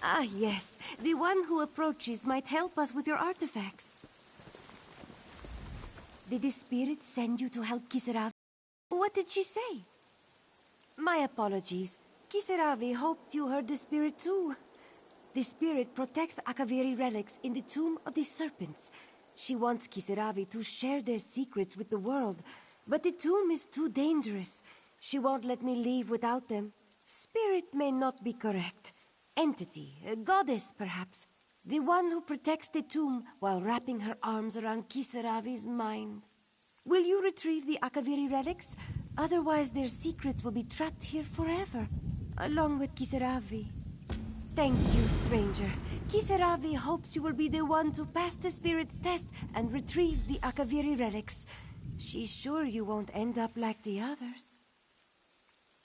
Ah, yes. The one who approaches might help us with your artifacts. Did the spirit send you to help Kisaravi? What did she say? My apologies. Kisaravi hoped you heard the spirit too. The spirit protects Akaviri relics in the Tomb of the Serpents. She wants Kisaravi to share their secrets with the world, but the tomb is too dangerous. She won't let me leave without them. Spirit may not be correct. Entity, a goddess perhaps. The one who protects the tomb while wrapping her arms around Kisaravi's mind. Will you retrieve the Akaviri relics? Otherwise their secrets will be trapped here forever, along with Kisaravi. Thank you, stranger. Kisaravi hopes you will be the one to pass the spirit's test and retrieve the Akaviri relics. She's sure you won't end up like the others.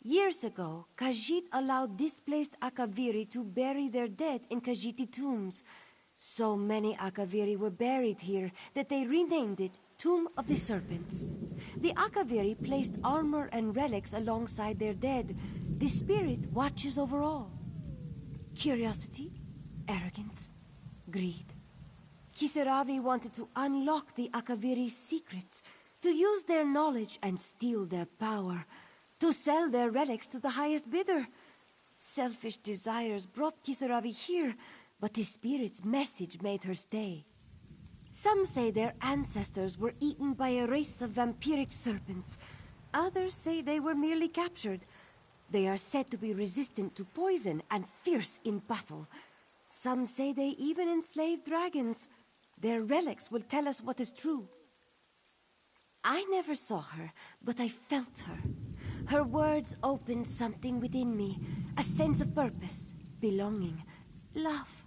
Years ago, Khajiit allowed displaced Akaviri to bury their dead in Khajiiti tombs. So many Akaviri were buried here that they renamed it Tomb of the Serpents. The Akaviri placed armor and relics alongside their dead. The spirit watches over all. Curiosity, arrogance, greed. Kisaravi wanted to unlock the Akaviri's secrets, to use their knowledge and steal their power, to sell their relics to the highest bidder. Selfish desires brought Kisaravi here, but the spirit's message made her stay. Some say their ancestors were eaten by a race of vampiric serpents. Others say they were merely captured. They are said to be resistant to poison and fierce in battle. Some say they even enslaved dragons. Their relics will tell us what is true. I never saw her, but I felt her. Her words opened something within me, a sense of purpose, belonging, love.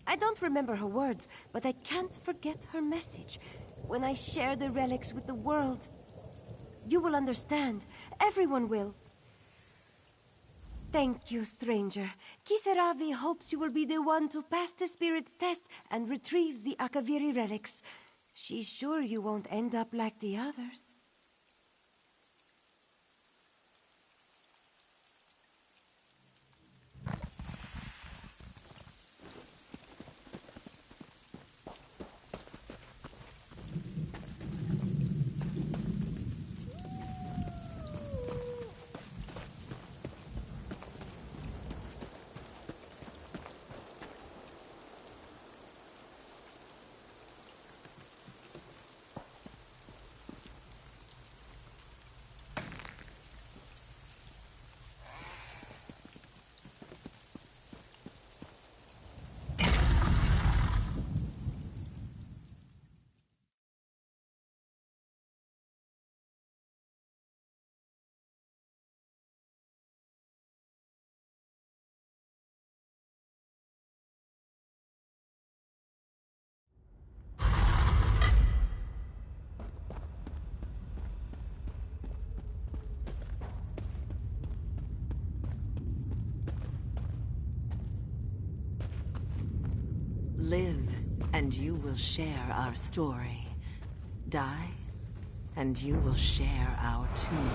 I don't remember her words, but I can't forget her message. When I share the relics with the world, you will understand. Everyone will. Thank you, stranger. Kisaravi hopes you will be the one to pass the spirit's test and retrieve the Akaviri relics. She's sure you won't end up like the others. and you will share our story. Die, and you will share our tomb.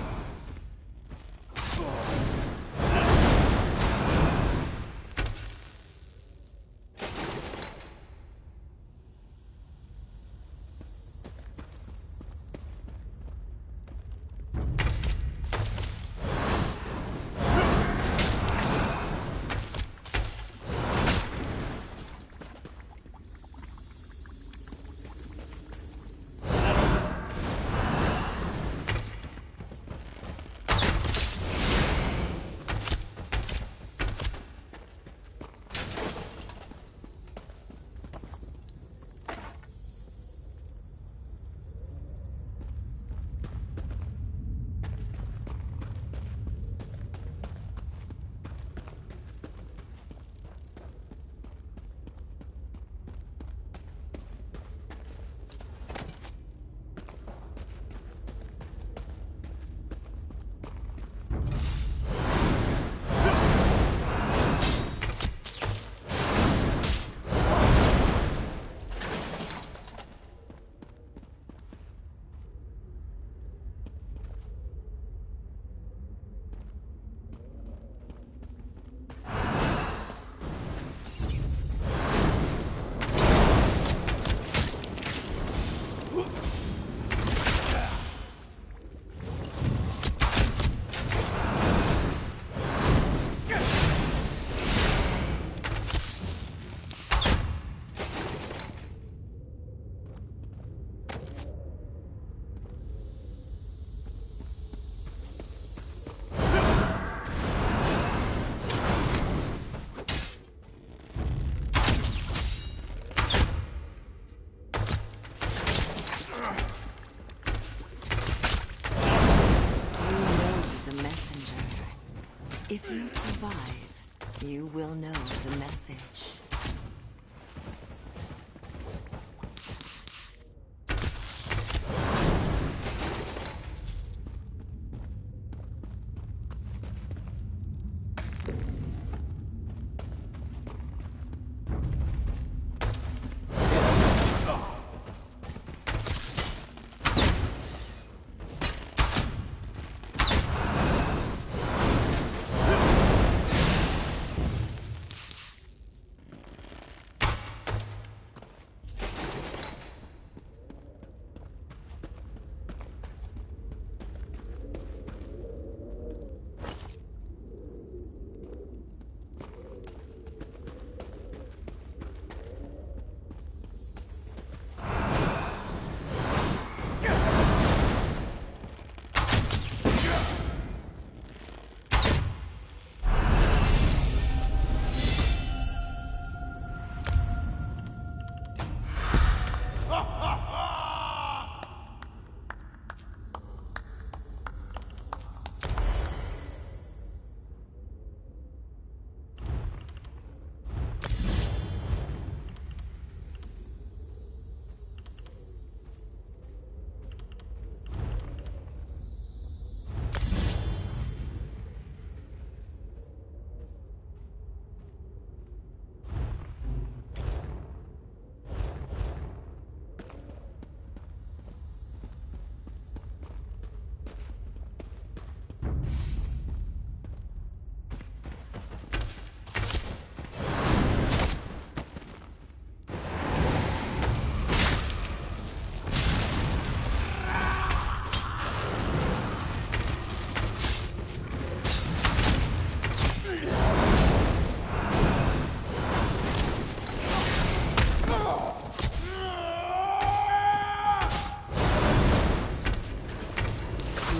If you survive, you will know the message.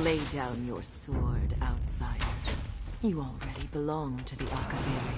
Lay down your sword, outsider. You already belong to the Akaviri.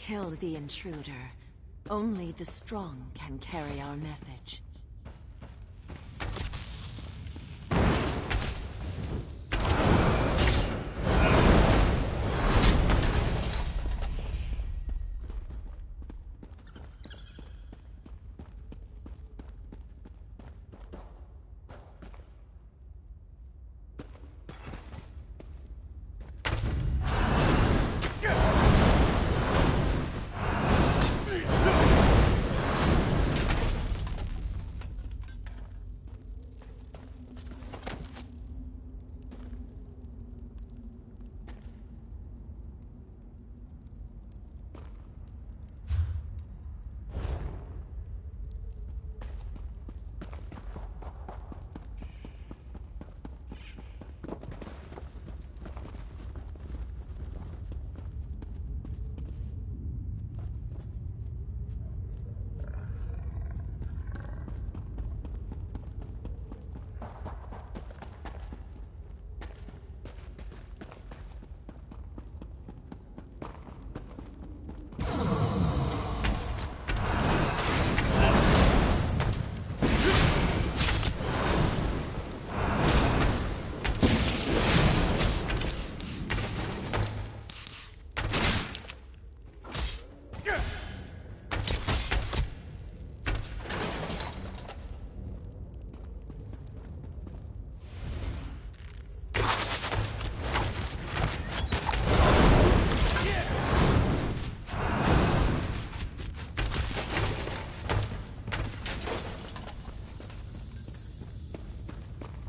Kill the intruder. Only the strong can carry our message.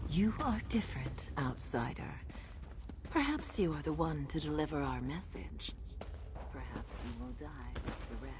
You are different, outsider. Perhaps you are the one to deliver our message. Perhaps you will die with the rest.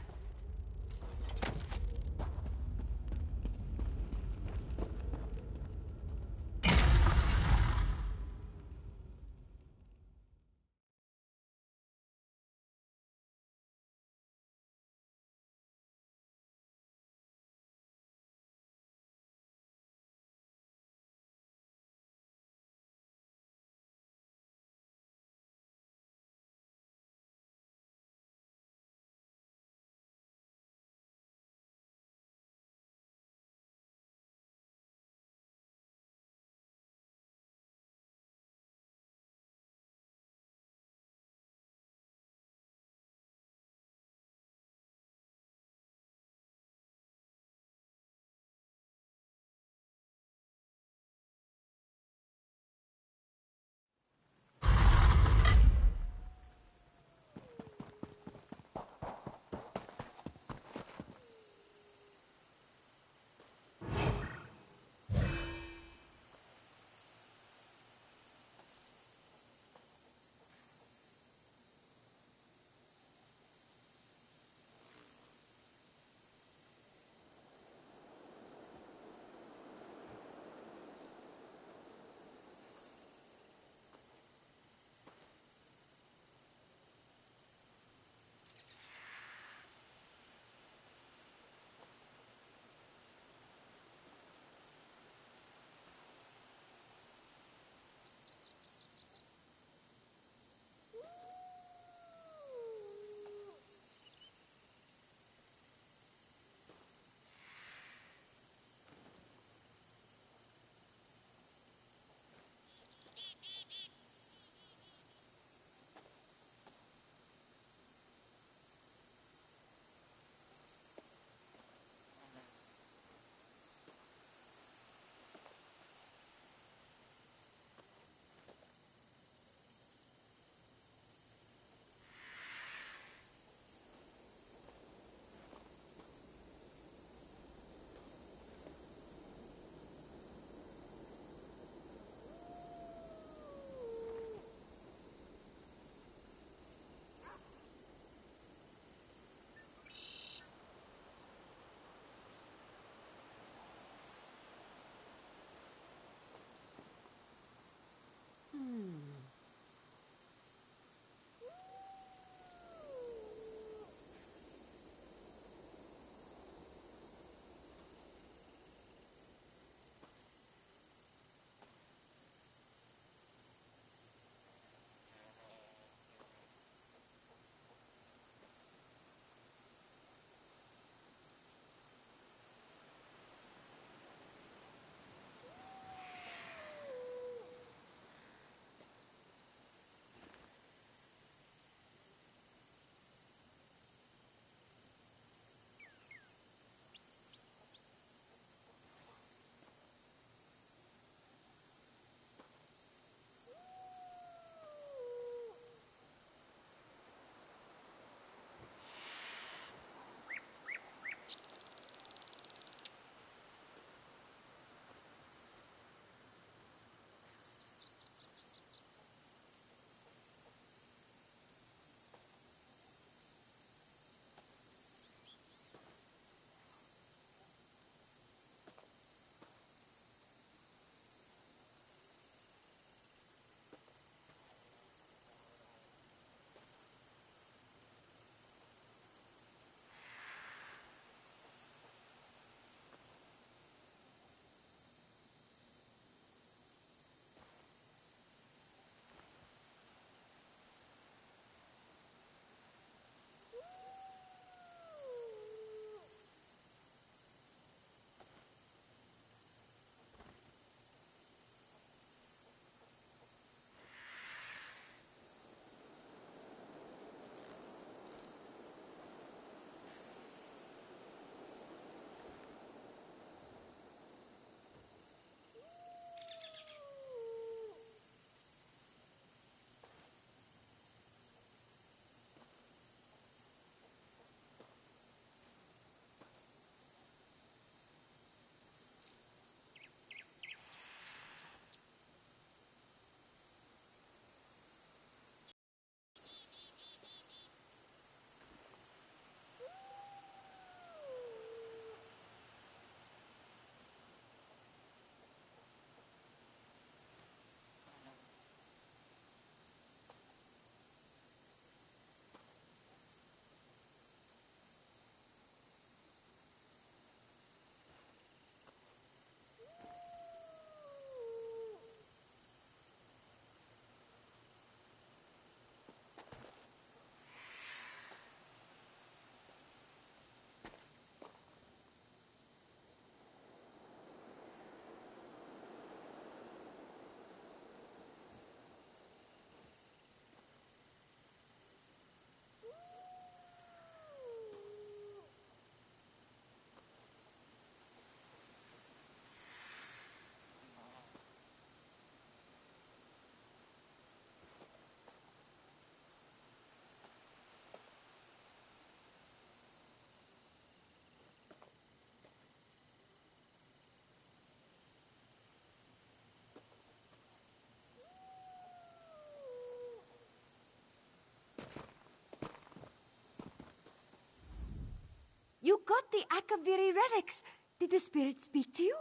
brought the Akaviri relics. Did the spirit speak to you?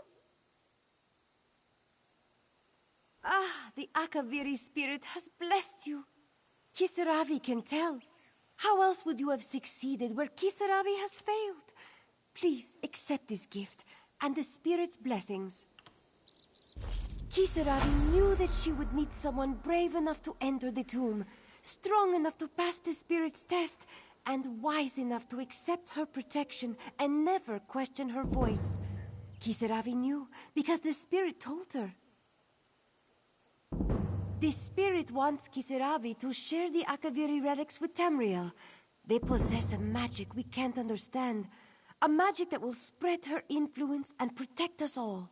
Ah, the Akaviri spirit has blessed you. Kisaravi can tell. How else would you have succeeded where Kisaravi has failed? Please accept this gift and the spirit's blessings. Kisaravi knew that she would meet someone brave enough to enter the tomb, strong enough to pass the spirit's test, and wise enough to accept her protection and never question her voice. Kisaravi knew because the spirit told her. The spirit wants Kisaravi to share the Akaviri relics with Tamriel. They possess a magic we can't understand, a magic that will spread her influence and protect us all.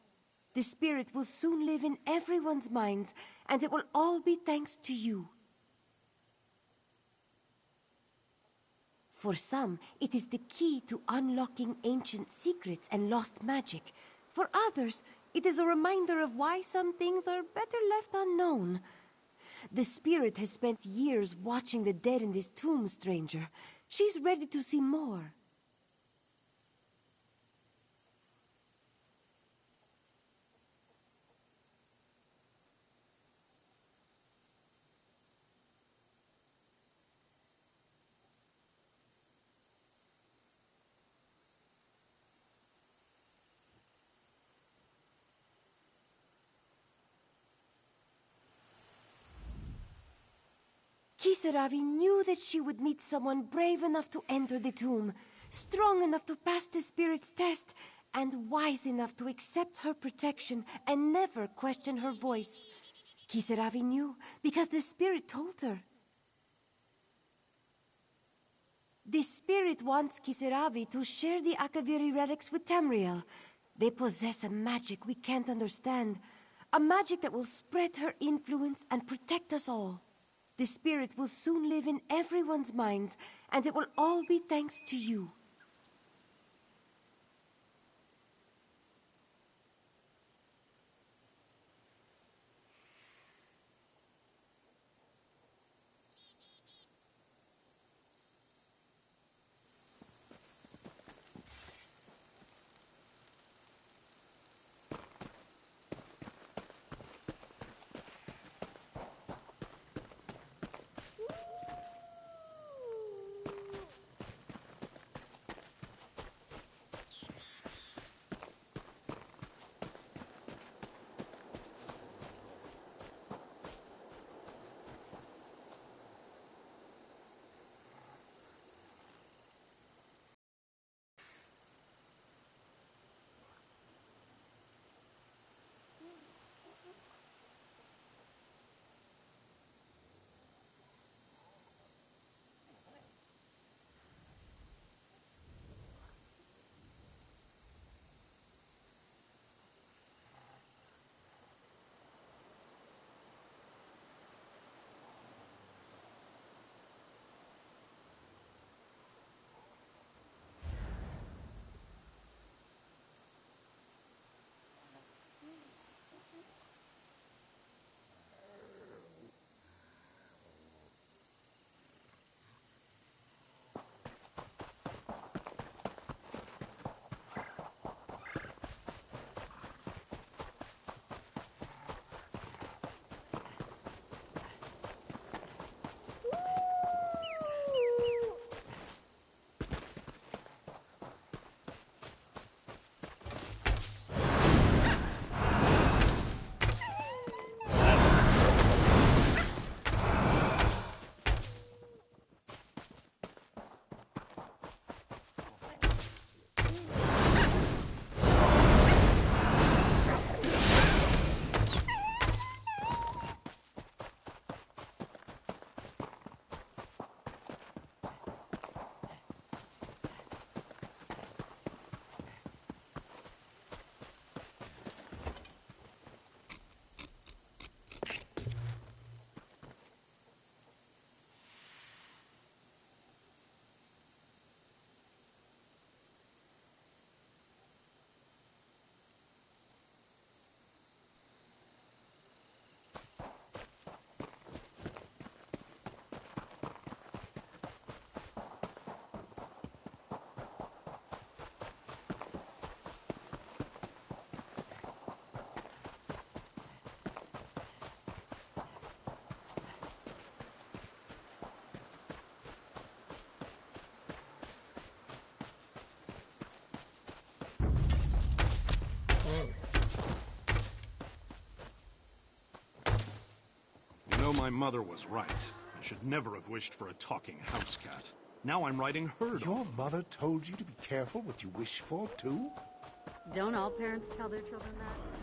The spirit will soon live in everyone's minds, and it will all be thanks to you. For some, it is the key to unlocking ancient secrets and lost magic. For others, it is a reminder of why some things are better left unknown. The spirit has spent years watching the dead in this tomb, stranger. She's ready to see more. Kisaravi knew that she would meet someone brave enough to enter the tomb, strong enough to pass the spirit's test, and wise enough to accept her protection and never question her voice. Kisaravi knew because the spirit told her. The spirit wants Kisaravi to share the Akaviri relics with Tamriel. They possess a magic we can't understand, a magic that will spread her influence and protect us all. The spirit will soon live in everyone's minds, and it will all be thanks to you. You know, my mother was right. I should never have wished for a talking house cat. Now I'm writing her down. Your mother told you to be careful what you wish for, too? Don't all parents tell their children that?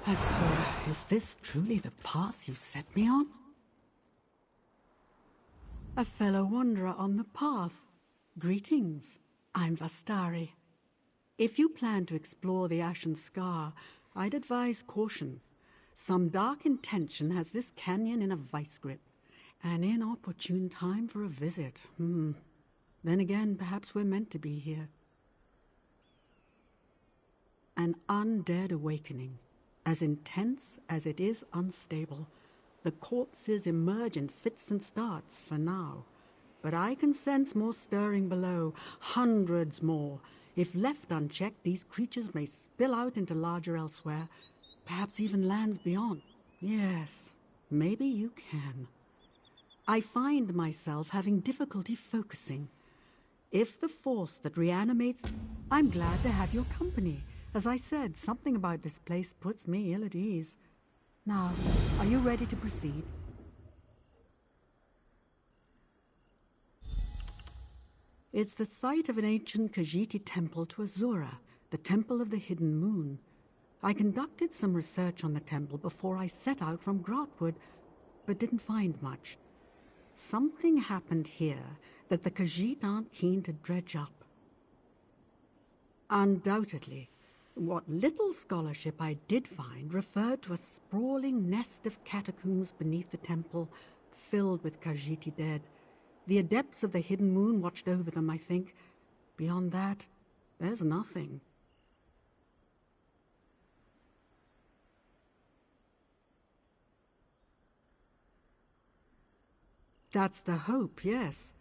Azura, is this truly the path you set me on? A fellow wanderer on the path. Greetings, I'm Vastari. If you plan to explore the Ashen Scar, I'd advise caution. Some dark intention has this canyon in a vice grip. An inopportune time for a visit. Then again, perhaps we're meant to be here. An undead awakening, as intense as it is unstable. The corpses emerge in fits and starts for now. But I can sense more stirring below, hundreds more. If left unchecked, these creatures may spill out into larger elsewhere, perhaps even lands beyond. Yes, maybe you can. I find myself having difficulty focusing. If the force that reanimates... I'm glad to have your company. As I said, something about this place puts me ill at ease. Now, are you ready to proceed? It's the site of an ancient Khajiit temple to Azura, the Temple of the Hidden Moon. I conducted some research on the temple before I set out from Grahtwood, but didn't find much. Something happened here that the Khajiit aren't keen to dredge up. Undoubtedly, what little scholarship I did find referred to a sprawling nest of catacombs beneath the temple, filled with Khajiit dead. The Adepts of the Hidden Moon watched over them, I think. Beyond that, there's nothing. That's the hope, yes.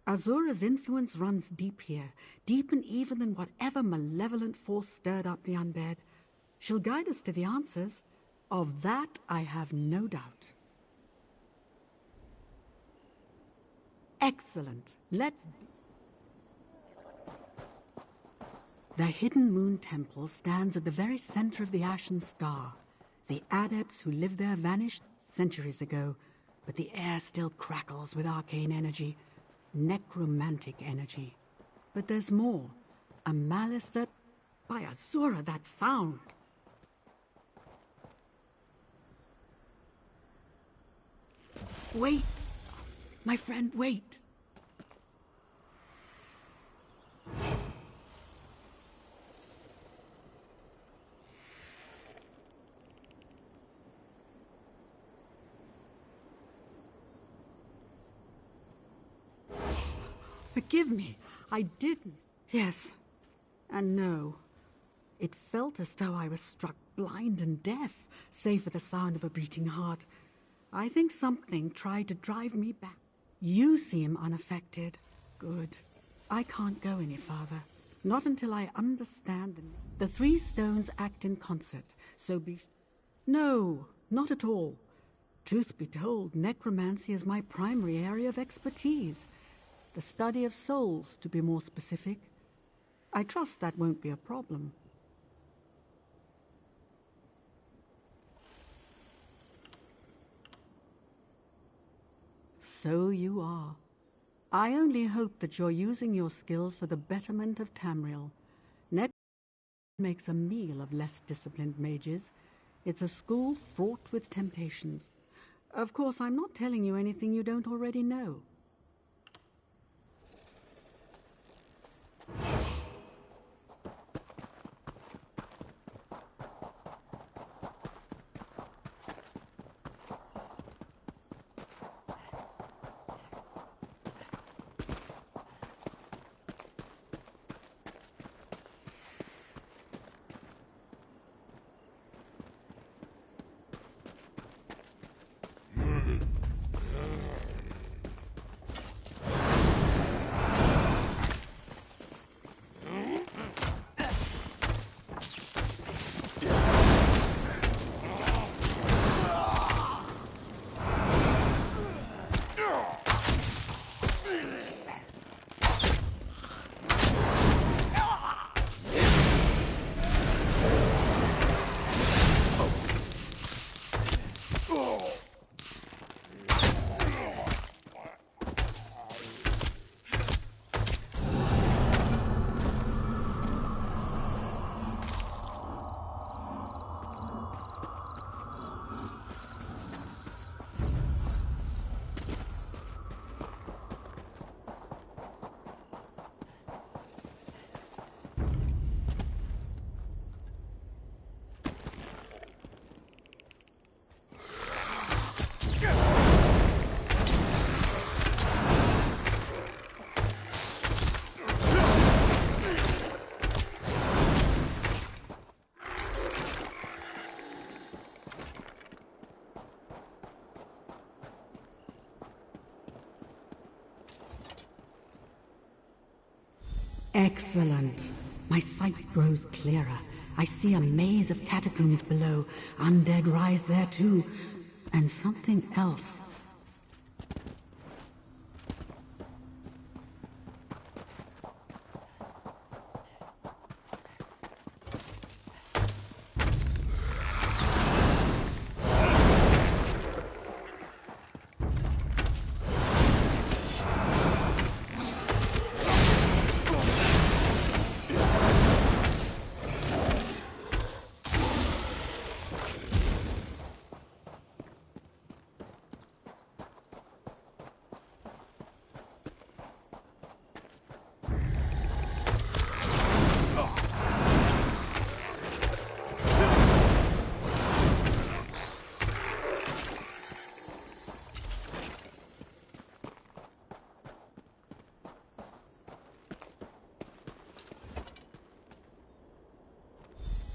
Azura's influence runs deep here, deeper even than whatever malevolent force stirred up the undead. She'll guide us to the answers. Of that I have no doubt. Excellent. Let's... The Hidden Moon Temple stands at the very center of the Ashen Scar. The adepts who lived there vanished centuries ago, but the air still crackles with arcane energy, necromantic energy. But there's more. A malice that... By Azura, that sound! Wait! My friend, wait! Forgive me, I didn't. Yes, and no. It felt as though I was struck blind and deaf, save for the sound of a beating heart. I think something tried to drive me back. You seem unaffected. Good. I can't go any farther. Not until I understand the three stones act in concert, so be... No, not at all. Truth be told, necromancy is my primary area of expertise. The study of souls, to be more specific. I trust that won't be a problem. So you are. I only hope that you're using your skills for the betterment of Tamriel. Net makes a meal of less disciplined mages. It's a school fraught with temptations. Of course, I'm not telling you anything you don't already know. Excellent. My sight grows clearer. I see a maze of catacombs below. Undead rise there too. And something else.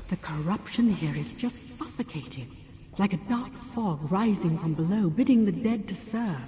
The corruption here is just suffocating, like a dark fog rising from below, bidding the dead to serve.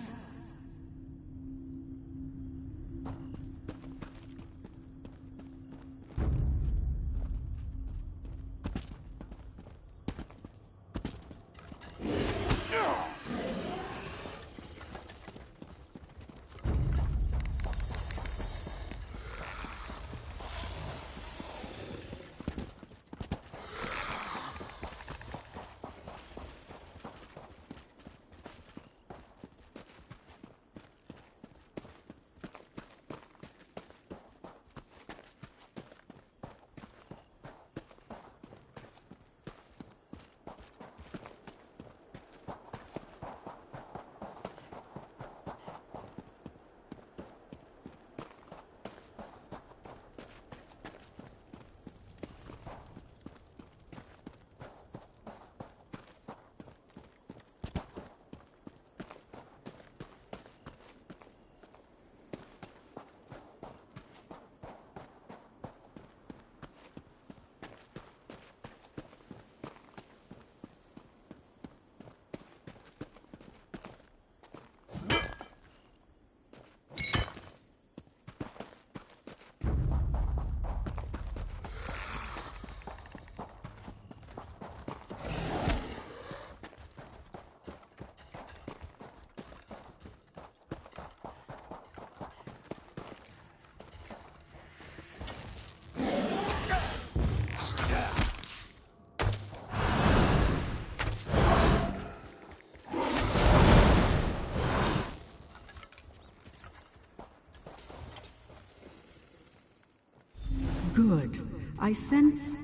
Good. I sense,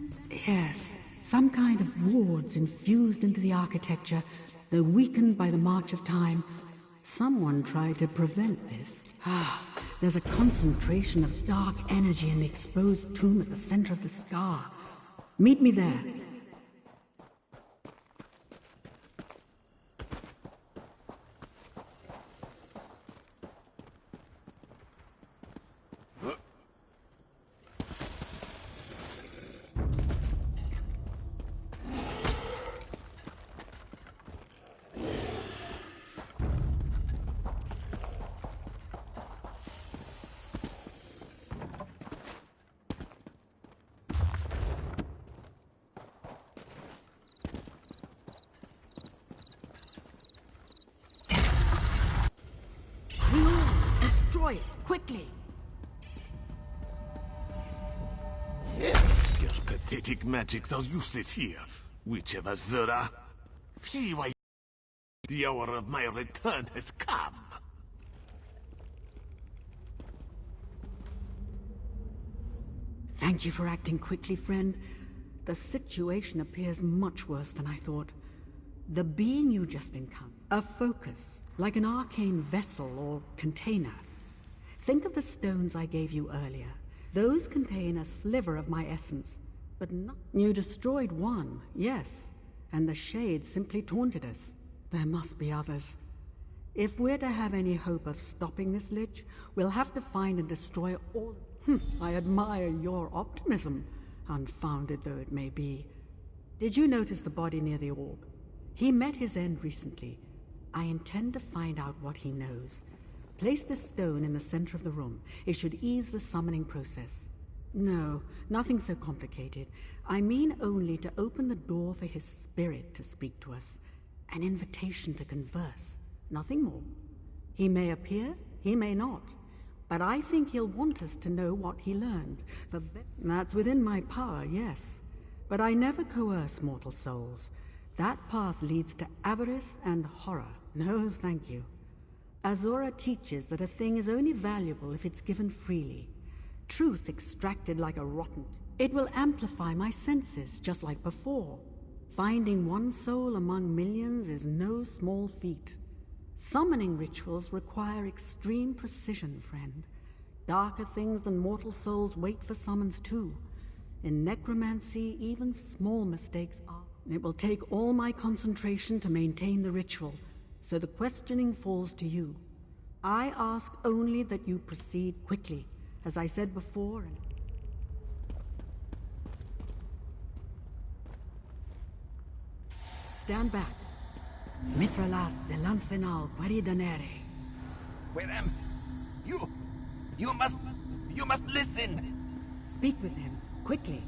yes, some kind of wards infused into the architecture, though weakened by the march of time. Someone tried to prevent this. There's a concentration of dark energy in the exposed tomb at the center of the scar. Meet me there. Destroy it, quickly! Your pathetic magics are useless here, Witch of Azura. Flee away. The hour of my return has come. Thank you for acting quickly, friend. The situation appears much worse than I thought. The being you just encountered, a focus, like an arcane vessel or container. Think of the stones I gave you earlier. Those contain a sliver of my essence, but not... You destroyed one, yes, and the Shade simply taunted us. There must be others. If we're to have any hope of stopping this Lich, we'll have to find and destroy all... I admire your optimism, unfounded though it may be. Did you notice the body near the orb? He met his end recently. I intend to find out what he knows. Place this stone in the center of the room. It should ease the summoning process. No, nothing so complicated. I mean only to open the door for his spirit to speak to us. An invitation to converse. Nothing more. He may appear, he may not. But I think he'll want us to know what he learned. That's within my power, yes. But I never coerce mortal souls. That path leads to avarice and horror. No, thank you. Azura teaches that a thing is only valuable if it's given freely. Truth extracted like a rotten... It will amplify my senses, just like before. Finding one soul among millions is no small feat. Summoning rituals require extreme precision, friend. Darker things than mortal souls wait for summons too. In necromancy, even small mistakes are... It will take all my concentration to maintain the ritual, so the questioning falls to you. I ask only that you proceed quickly, as I said before, and... Stand back. Mithralas Zelanthenal Queridanere. Where am... You must listen! Speak with him, quickly.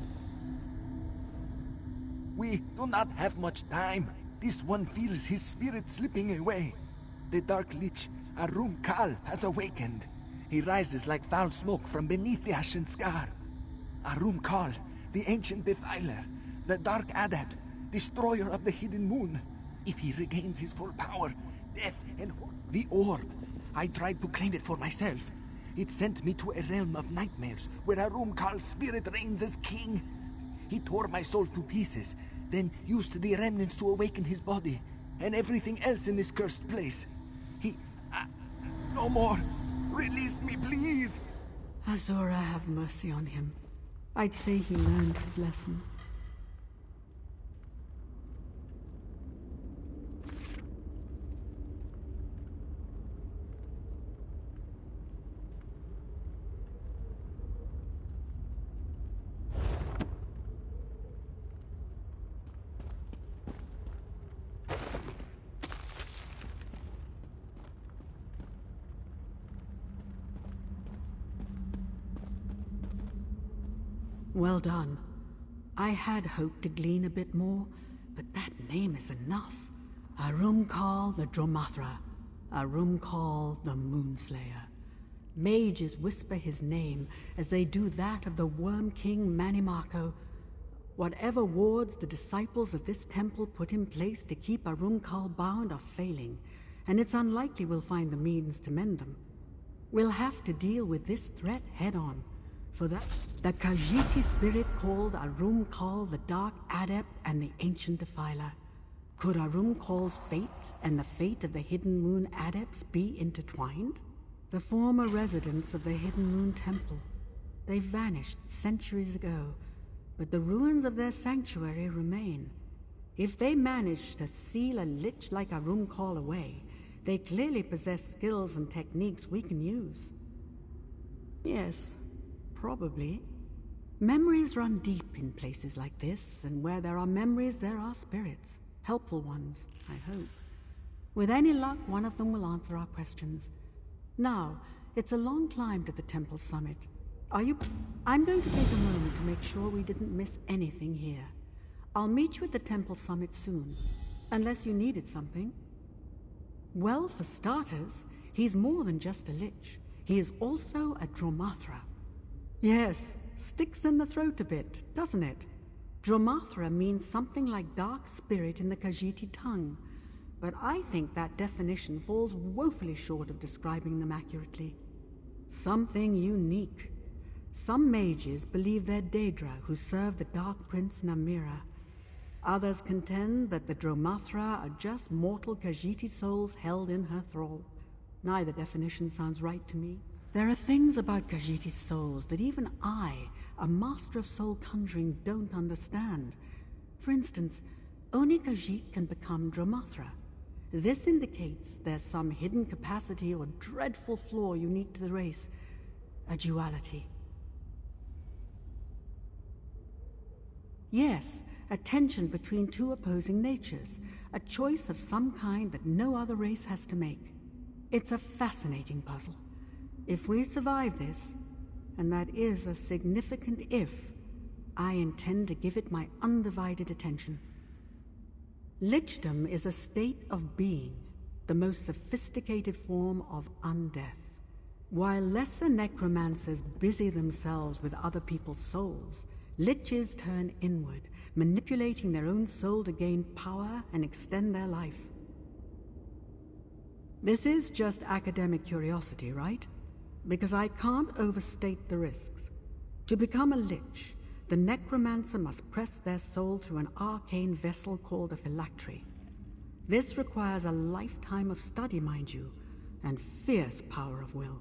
We do not have much time. This one feels his spirit slipping away. The Dark Lich, Arum Kal, has awakened. He rises like foul smoke from beneath the Ashen Scar. Arum Kal, the ancient defiler, the Dark Adept, destroyer of the Hidden Moon. If he regains his full power, death and the orb. I tried to claim it for myself. It sent me to a realm of nightmares, where Arum Kal's spirit reigns as king. He tore my soul to pieces, then used the remnants to awaken his body, and everything else in this cursed place. No more! Release me, please! Azura, have mercy on him. I'd say he learned his lesson. Well done. I had hoped to glean a bit more, but that name is enough. Arum Kal the Dromathra. Arum Kal the Moonslayer. Mages whisper his name as they do that of the Worm King Manimako. Whatever wards the disciples of this temple put in place to keep Arum Kal bound are failing, and it's unlikely we'll find the means to mend them. We'll have to deal with this threat head-on. For that, the Khajiit spirit called Arum Kal the Dark Adept and the Ancient Defiler. Could Arum Kal's fate and the fate of the Hidden Moon Adepts be intertwined? The former residents of the Hidden Moon Temple. They vanished centuries ago, but the ruins of their sanctuary remain. If they managed to seal a lich like Arum Kal away, they clearly possess skills and techniques we can use. Yes. Probably. Memories run deep in places like this, and where there are memories, there are spirits. Helpful ones, I hope. With any luck, one of them will answer our questions. Now, it's a long climb to the temple summit. I'm going to take a moment to make sure we didn't miss anything here. I'll meet you at the temple summit soon, unless you needed something. Well, for starters, he's more than just a lich. He is also a Dromathra. Yes, sticks in the throat a bit, doesn't it? Dromathra means something like dark spirit in the Khajiit tongue, but I think that definition falls woefully short of describing them accurately. Something unique. Some mages believe they're Daedra who serve the Dark Prince Namira. Others contend that the Dromathra are just mortal Khajiit souls held in her thrall. Neither definition sounds right to me. There are things about Khajiit souls that even I, a master of soul conjuring, don't understand. For instance, only Khajiit can become Dromathra. This indicates there's some hidden capacity or dreadful flaw unique to the race. A duality. Yes, a tension between two opposing natures. A choice of some kind that no other race has to make. It's a fascinating puzzle. If we survive this, and that is a significant if, I intend to give it my undivided attention. Lichdom is a state of being, the most sophisticated form of undeath. While lesser necromancers busy themselves with other people's souls, liches turn inward, manipulating their own soul to gain power and extend their life. This is just academic curiosity, right? Because I can't overstate the risks. To become a lich, the necromancer must press their soul through an arcane vessel called a phylactery. This requires a lifetime of study, mind you, and fierce power of will.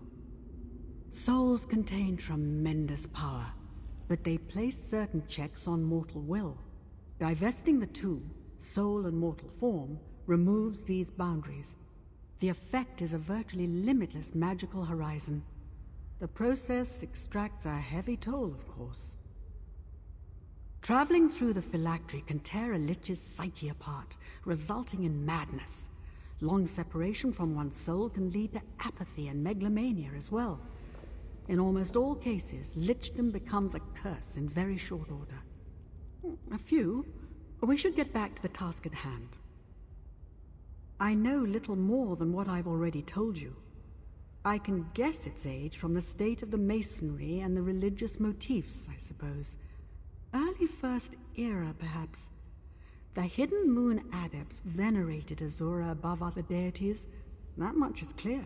Souls contain tremendous power, but they place certain checks on mortal will. Divesting the two, soul and mortal form, removes these boundaries. The effect is a virtually limitless magical horizon. The process extracts a heavy toll, of course. Traveling through the phylactery can tear a lich's psyche apart, resulting in madness. Long separation from one's soul can lead to apathy and megalomania as well. In almost all cases, lichdom becomes a curse in very short order. A few. We should get back to the task at hand. I know little more than what I've already told you. I can guess its age from the state of the masonry and the religious motifs, I suppose. Early First Era, perhaps. The Hidden Moon adepts venerated Azura above other deities. That much is clear.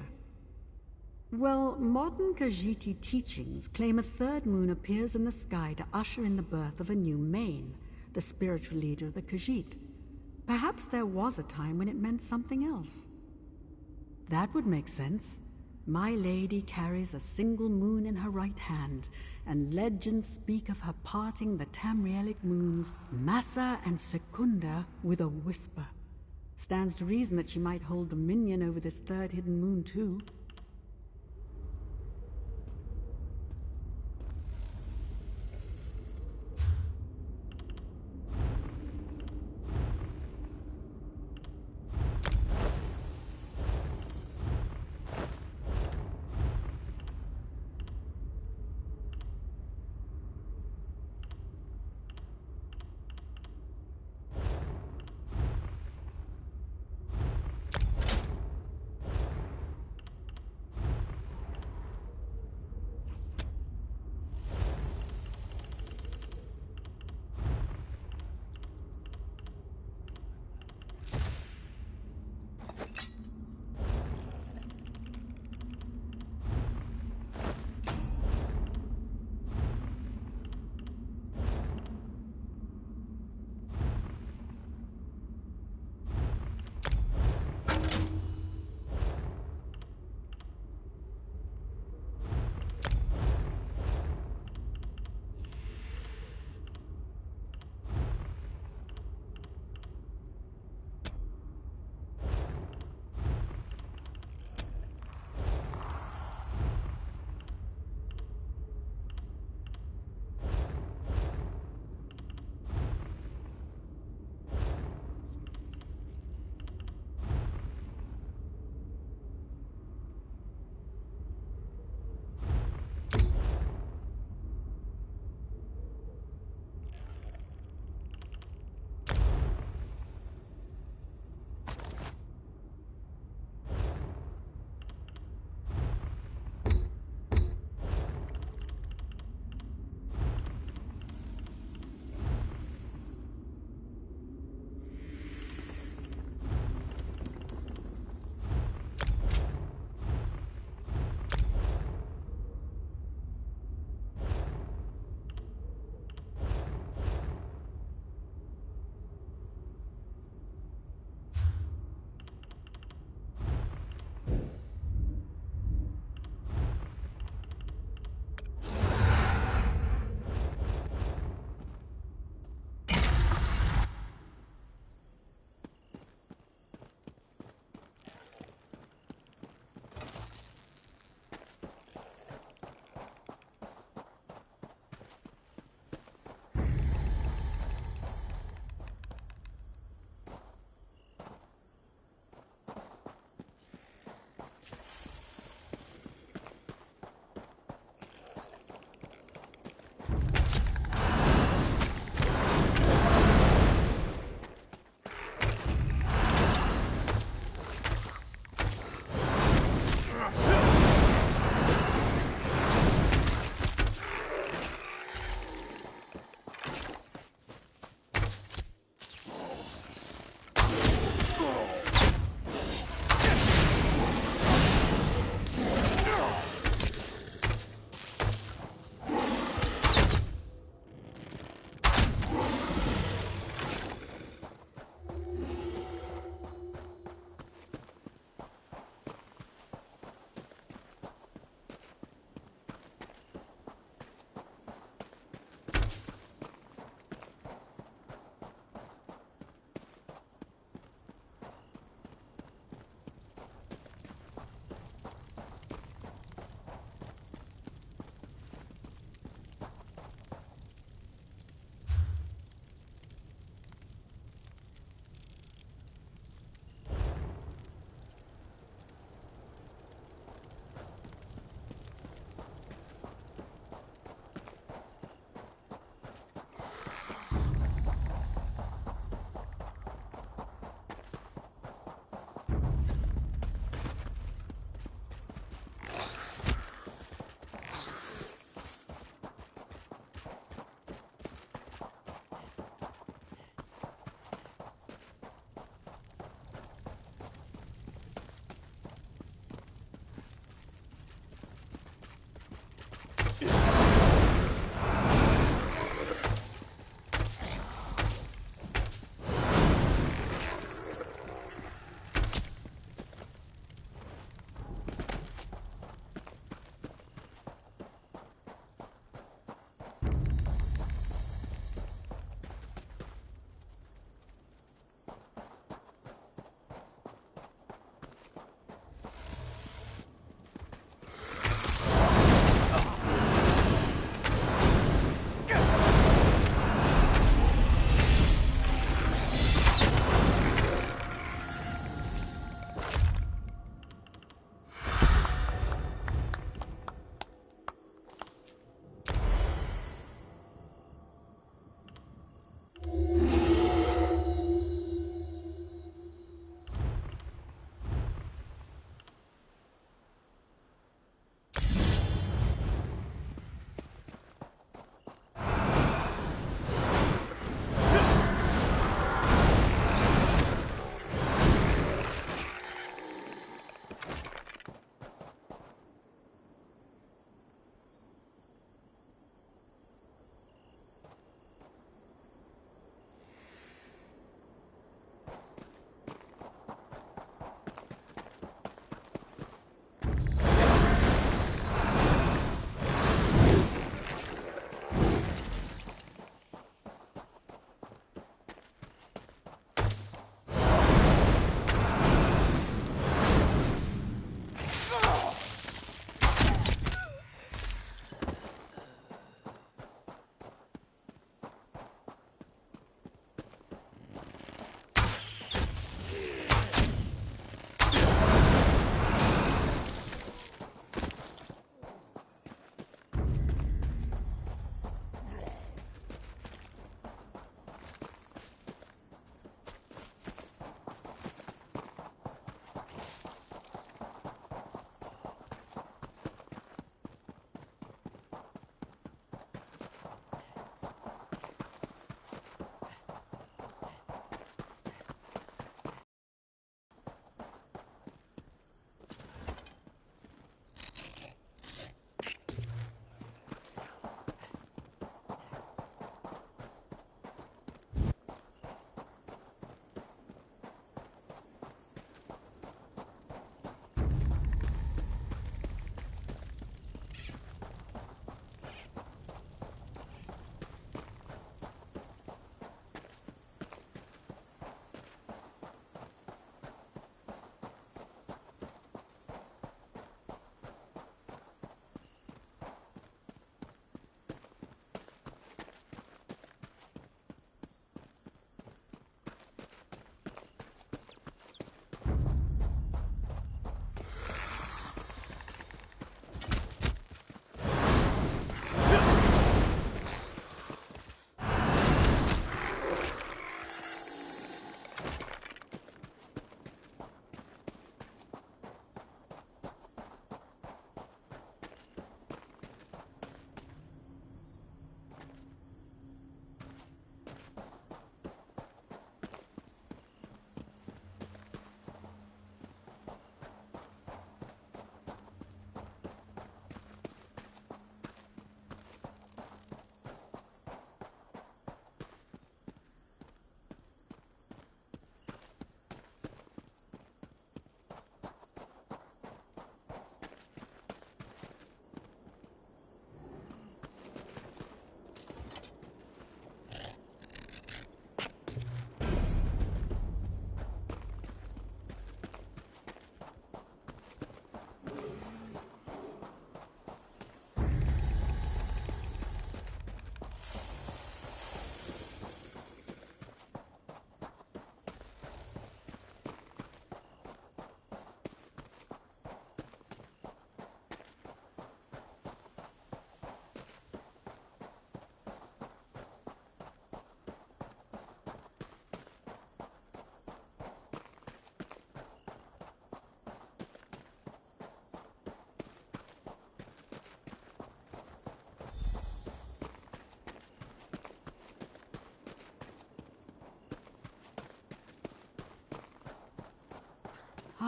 Well, modern Khajiit teachings claim a third moon appears in the sky to usher in the birth of a new Main, the spiritual leader of the Khajiit. Perhaps there was a time when it meant something else. That would make sense. My lady carries a single moon in her right hand, and legends speak of her parting the Tamrielic moons, Massa and Secunda, with a whisper. Stands to reason that she might hold dominion over this third hidden moon, too.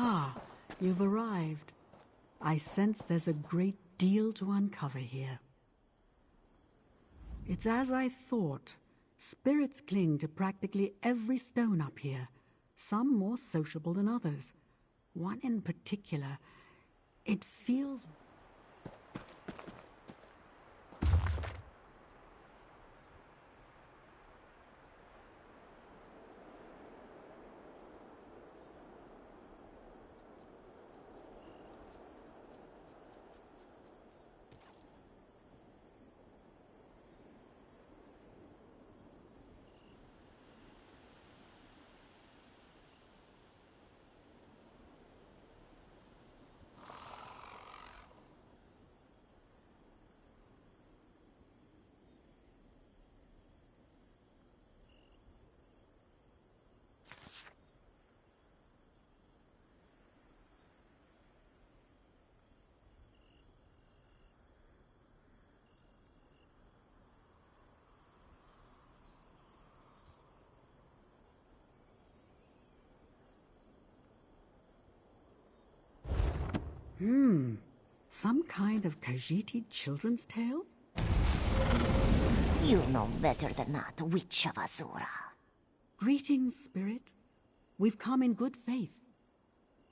Ah, you've arrived. I sense there's a great deal to uncover here. It's as I thought. Spirits cling to practically every stone up here, some more sociable than others. One in particular, it feels... Some kind of Khajiit children's tale? You know better than that, Witch of Azura. Greetings, Spirit. We've come in good faith.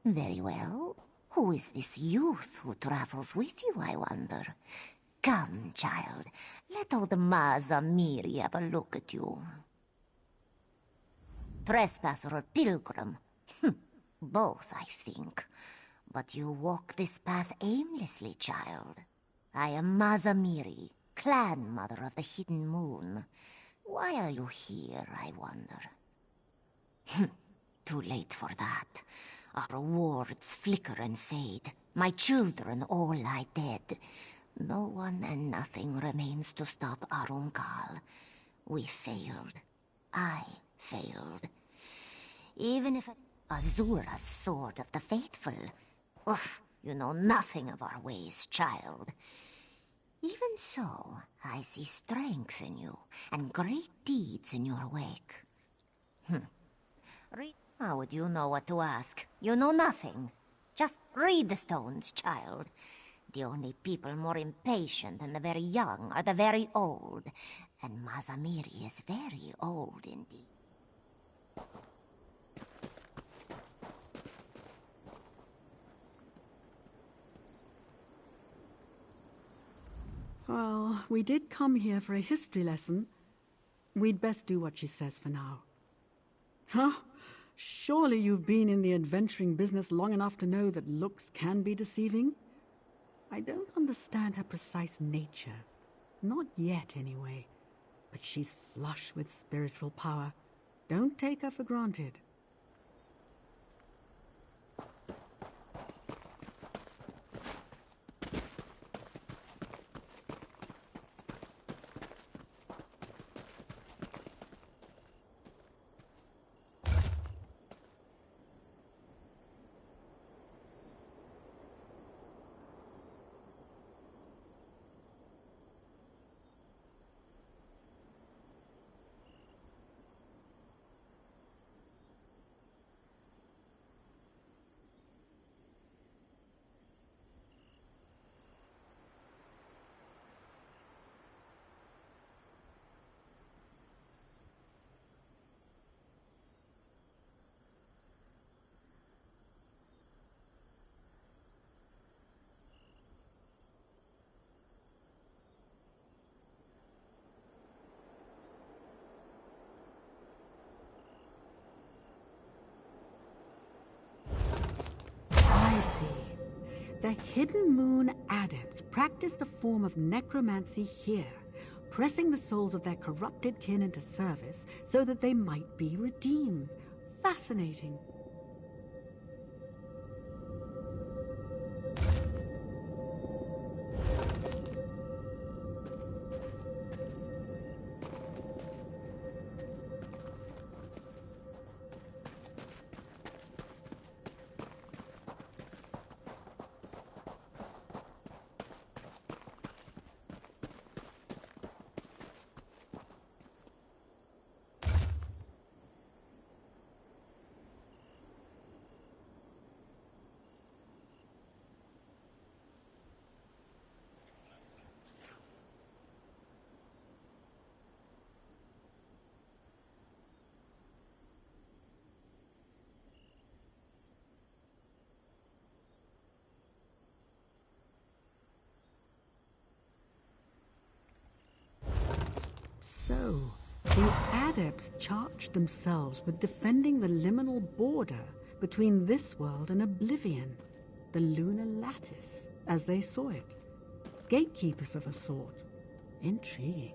Very well. Who is this youth who travels with you, I wonder? Come, child. Let old Mazamiri have a look at you. Trespasser or pilgrim? Both, I think. But you walk this path aimlessly, child. I am Mazamiri, clan mother of the Hidden Moon. Why are you here, I wonder? Too late for that. Our rewards flicker and fade. My children all lie dead. No one and nothing remains to stop Arunkal. We failed. I failed. Even if Azura's sword of the faithful... Oof, you know nothing of our ways, child. Even so, I see strength in you, and great deeds in your wake. How would you know what to ask? You know nothing. Just read the stones, child. The only people more impatient than the very young are the very old, and Mazamiri is very old indeed. Well, we did come here for a history lesson. We'd best do what she says for now. Huh? Surely you've been in the adventuring business long enough to know that looks can be deceiving? I don't understand her precise nature. Not yet, anyway. But she's flush with spiritual power. Don't take her for granted. The Hidden Moon Adepts practiced a form of necromancy here, pressing the souls of their corrupted kin into service so that they might be redeemed. Fascinating. So, the Adepts charged themselves with defending the liminal border between this world and Oblivion, the lunar lattice, as they saw it. Gatekeepers of a sort. Intriguing.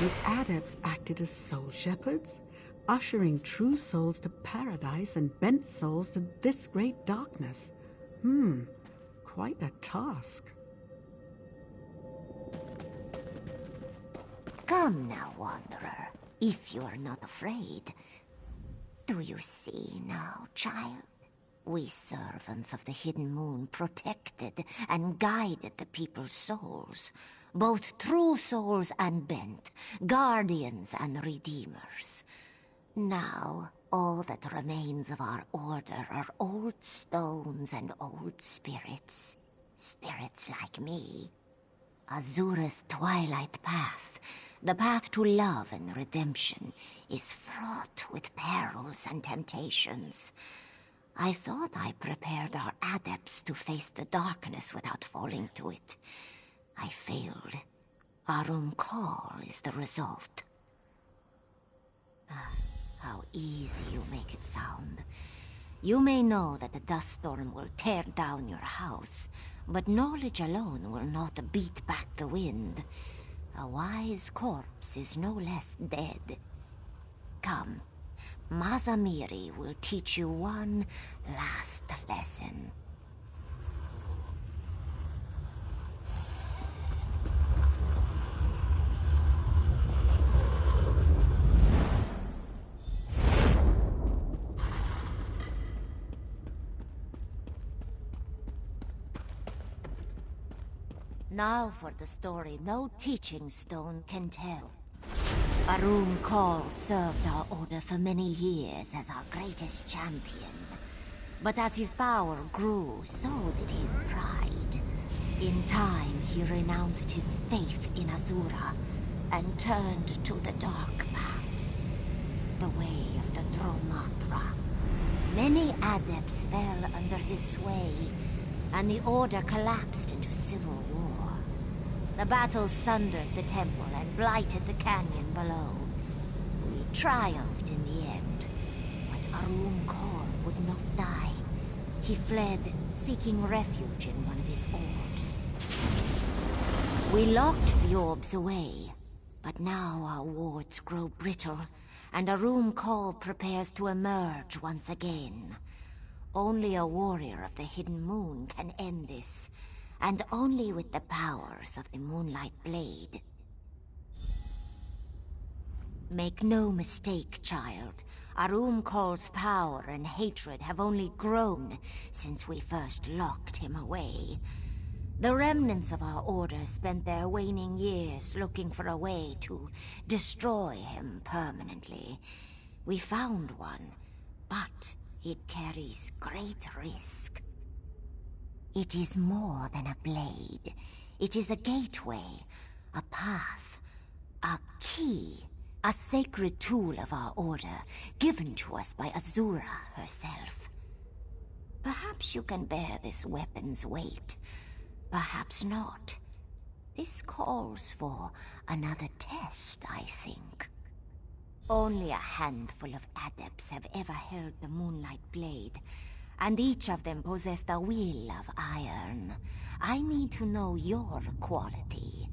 The Adepts acted as soul shepherds, ushering true souls to paradise and bent souls to this great darkness. Quite a task. Come now, Wanderer, if you are not afraid. Do you see now, child? We servants of the Hidden Moon protected and guided the people's souls. Both true souls and bent, guardians and redeemers. Now, all that remains of our order are old stones and old spirits. Spirits like me. Azura's twilight path, the path to love and redemption, is fraught with perils and temptations. I thought I prepared our adepts to face the darkness without falling to it. I failed. Arum Call is the result. How easy you make it sound. You may know that the dust storm will tear down your house, but knowledge alone will not beat back the wind. A wise corpse is no less dead. Come, Mazamiri will teach you one last lesson. Now for the story no teaching stone can tell. Arum Call served our order for many years as our greatest champion. But as his power grew, so did his pride. In time, he renounced his faith in Azura and turned to the dark path, the way of the Dromatra. Many adepts fell under his sway, and the order collapsed into civil war. The battles sundered the temple and blighted the canyon below. We triumphed in the end, but Arum Call would not die. He fled, seeking refuge in one of his orbs. We locked the orbs away, but now our wards grow brittle, and Arum Call prepares to emerge once again. Only a warrior of the Hidden Moon can end this, and only with the powers of the Moonlight Blade. Make no mistake, child. Arum Call's power and hatred have only grown since we first locked him away. The remnants of our order spent their waning years looking for a way to destroy him permanently. We found one, but it carries great risk. It is more than a blade. It is a gateway, a path, a key, a sacred tool of our order, given to us by Azura herself. Perhaps you can bear this weapon's weight. Perhaps not. This calls for another test, I think. Only a handful of adepts have ever held the Moonlight Blade, and each of them possessed a will of iron. I need to know your quality.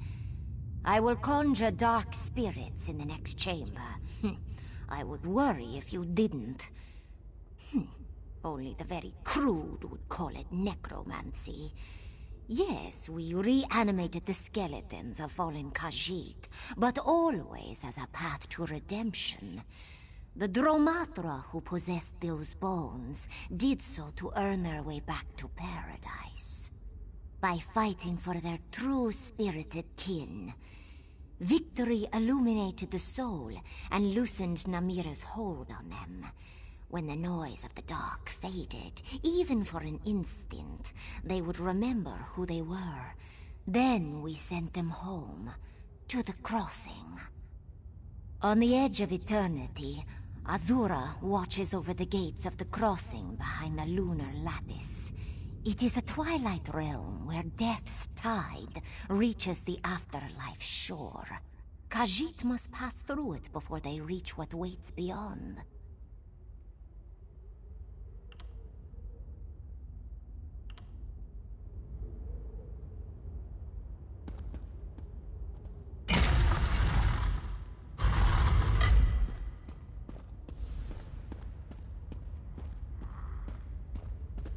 I will conjure dark spirits in the next chamber. I would worry if you didn't. Only the very crude would call it necromancy. Yes, we reanimated the skeletons of fallen Khajiit, but always as a path to redemption. The Dromathra who possessed those bones did so to earn their way back to paradise. By fighting for their true spirited kin. Victory illuminated the soul and loosened Namira's hold on them. When the noise of the dark faded, even for an instant, they would remember who they were. Then we sent them home, to the crossing. On the edge of eternity, Azura watches over the gates of the crossing behind the lunar lattice. It is a twilight realm where death's tide reaches the afterlife shore. Khajiit must pass through it before they reach what waits beyond.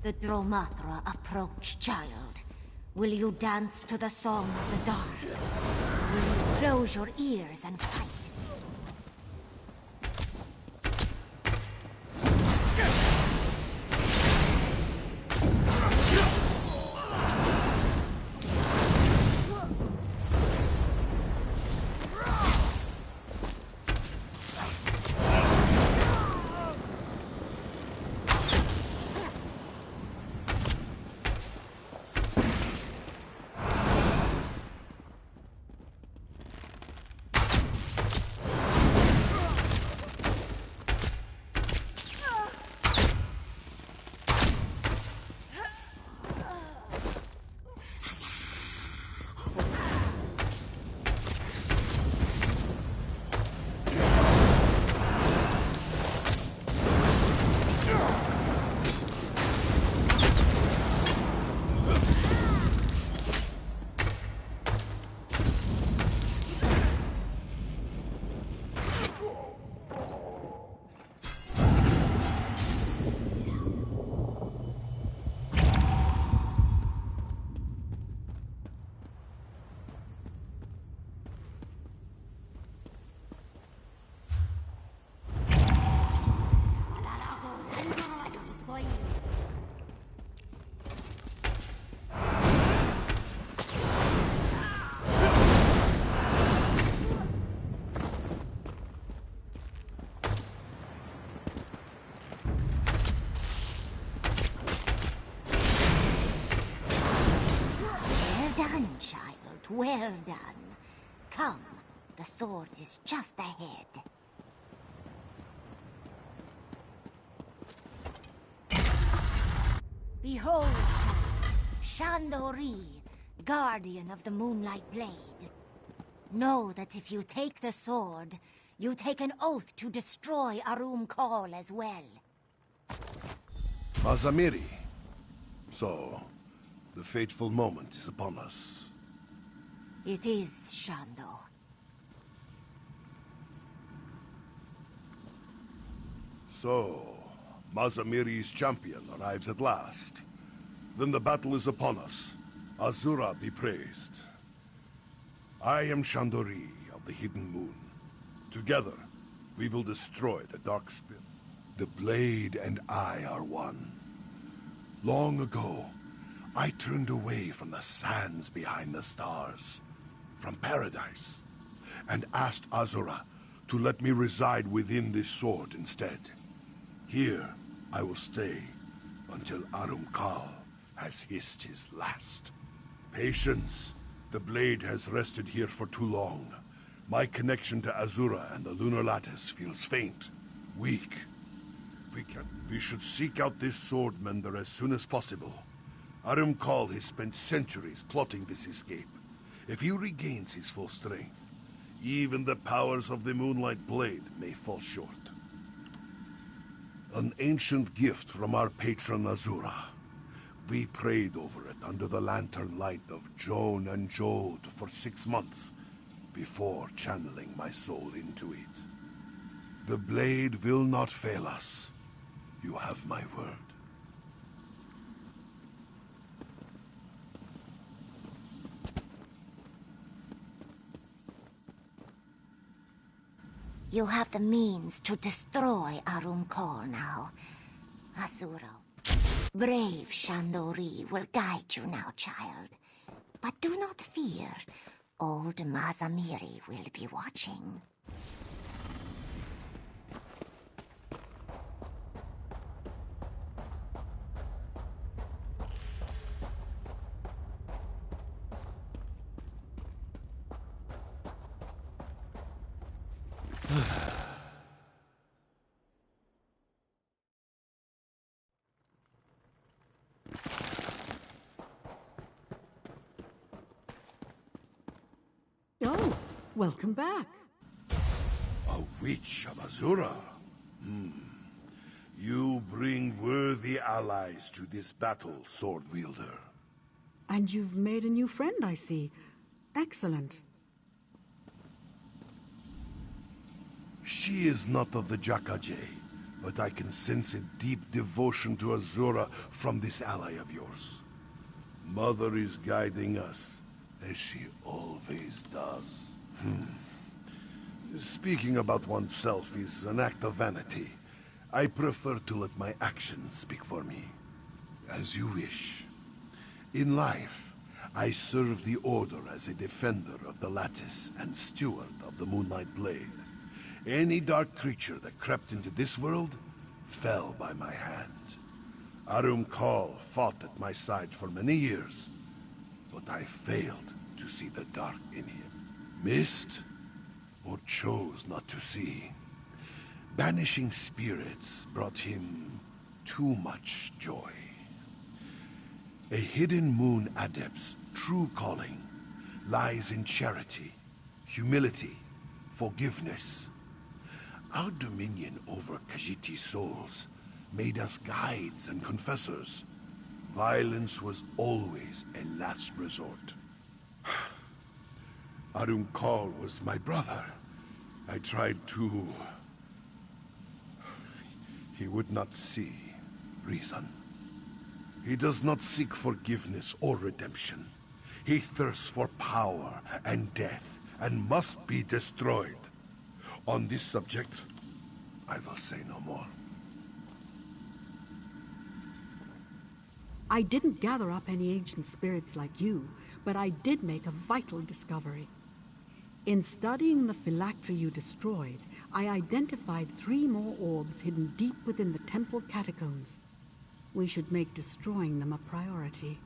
The Dromathra approach, child. Will you dance to the song of the dark? Will you close your ears and fight? Well done. Come, the sword is just ahead. Behold, Shandori, guardian of the Moonlight Blade. Know that if you take the sword, you take an oath to destroy Arum Kal as well. Mazamiri. So, the fateful moment is upon us. It is, Shando. So, Mazamiri's champion arrives at last. Then the battle is upon us. Azura be praised. I am Shandori of the Hidden Moon. Together, we will destroy the Dark Spirit. The Blade and I are one. Long ago, I turned away from the sands behind the stars, from paradise, and asked Azura to let me reside within this sword instead. Here, I will stay until Arum Kal has hissed his last. Patience. The blade has rested here for too long. My connection to Azura and the Lunar Lattice feels faint, weak. We should seek out this sword mender as soon as possible. Arum Kal has spent centuries plotting this escape. If he regains his full strength, even the powers of the Moonlight Blade may fall short. An ancient gift from our patron Azura. We prayed over it under the lantern light of Joan and Jode for 6 months before channeling my soul into it. The blade will not fail us. You have my word. You have the means to destroy Arum Kal now. Azura. Brave Shandori will guide you now, child. But do not fear. Old Mazamiri will be watching. Oh, welcome back. A witch of Azura? You bring worthy allies to this battle, sword wielder. And you've made a new friend, I see. Excellent. She is not of the Jakaje, but I can sense a deep devotion to Azura from this ally of yours. Mother is guiding us, as she always does. Speaking about oneself is an act of vanity. I prefer to let my actions speak for me. As you wish. In life, I serve the Order as a defender of the Lattice and steward of the Moonlight Blade. Any dark creature that crept into this world fell by my hand. Arum Kal fought at my side for many years, but I failed to see the dark in him. Missed, or chose not to see. Banishing spirits brought him too much joy. A hidden moon adept's true calling lies in charity, humility, forgiveness. Our dominion over Khajiit souls made us guides and confessors. Violence was always a last resort. Arum Kal was my brother. I tried to... He would not see reason. He does not seek forgiveness or redemption. He thirsts for power and death, and must be destroyed. On this subject, I will say no more. I didn't gather up any ancient spirits like you, but I did make a vital discovery. In studying the phylactery you destroyed, I identified 3 more orbs hidden deep within the temple catacombs. We should make destroying them a priority.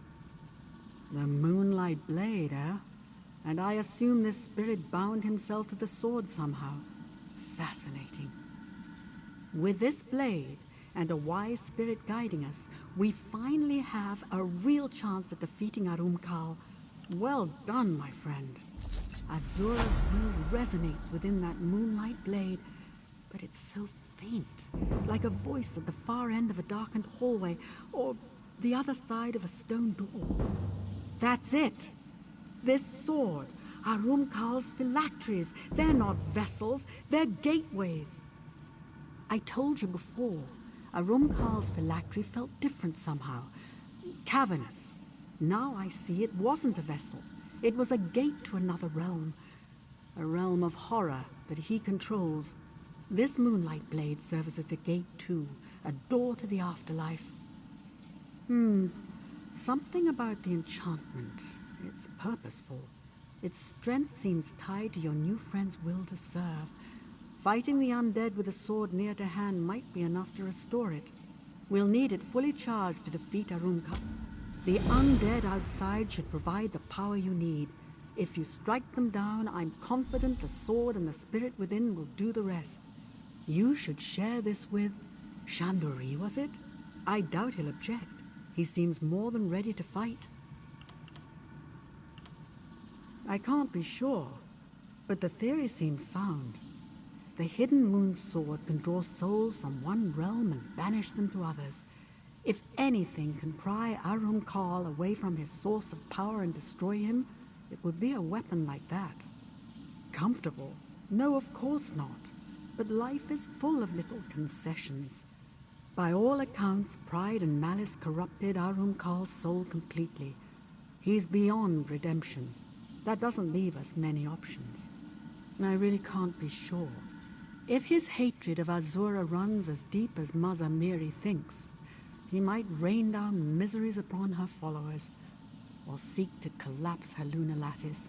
The Moonlight Blade, eh? And I assume this spirit bound himself to the sword somehow. Fascinating. With this blade, and a wise spirit guiding us, we finally have a real chance at defeating Arum Kal. Well done, my friend. Azura's will resonates within that Moonlight Blade, but it's so faint, like a voice at the far end of a darkened hallway, or the other side of a stone door. That's it. This sword, Arum Kal's phylacteries, they're not vessels, they're gateways. I told you before, Arum Kal's phylactery felt different somehow, cavernous. Now I see it wasn't a vessel. It was a gate to another realm, a realm of horror that he controls. This Moonlight Blade serves as a gate too, a door to the afterlife. Something about the enchantment. It's purposeful. Its strength seems tied to your new friend's will to serve. Fighting the undead with a sword near to hand might be enough to restore it. We'll need it fully charged to defeat Arum Kal. The undead outside should provide the power you need. If you strike them down, I'm confident the sword and the spirit within will do the rest. You should share this with... Shandori, was it? I doubt he'll object. He seems more than ready to fight. I can't be sure, but the theory seems sound. The hidden moon sword can draw souls from one realm and banish them to others. If anything can pry Arum Kal away from his source of power and destroy him, it would be a weapon like that. Comfortable? No, of course not. But life is full of little concessions. By all accounts, pride and malice corrupted Arum Kal's soul completely. He's beyond redemption. That doesn't leave us many options. I really can't be sure. If his hatred of Azura runs as deep as Maza Miri thinks, he might rain down miseries upon her followers, or seek to collapse her lunar lattice.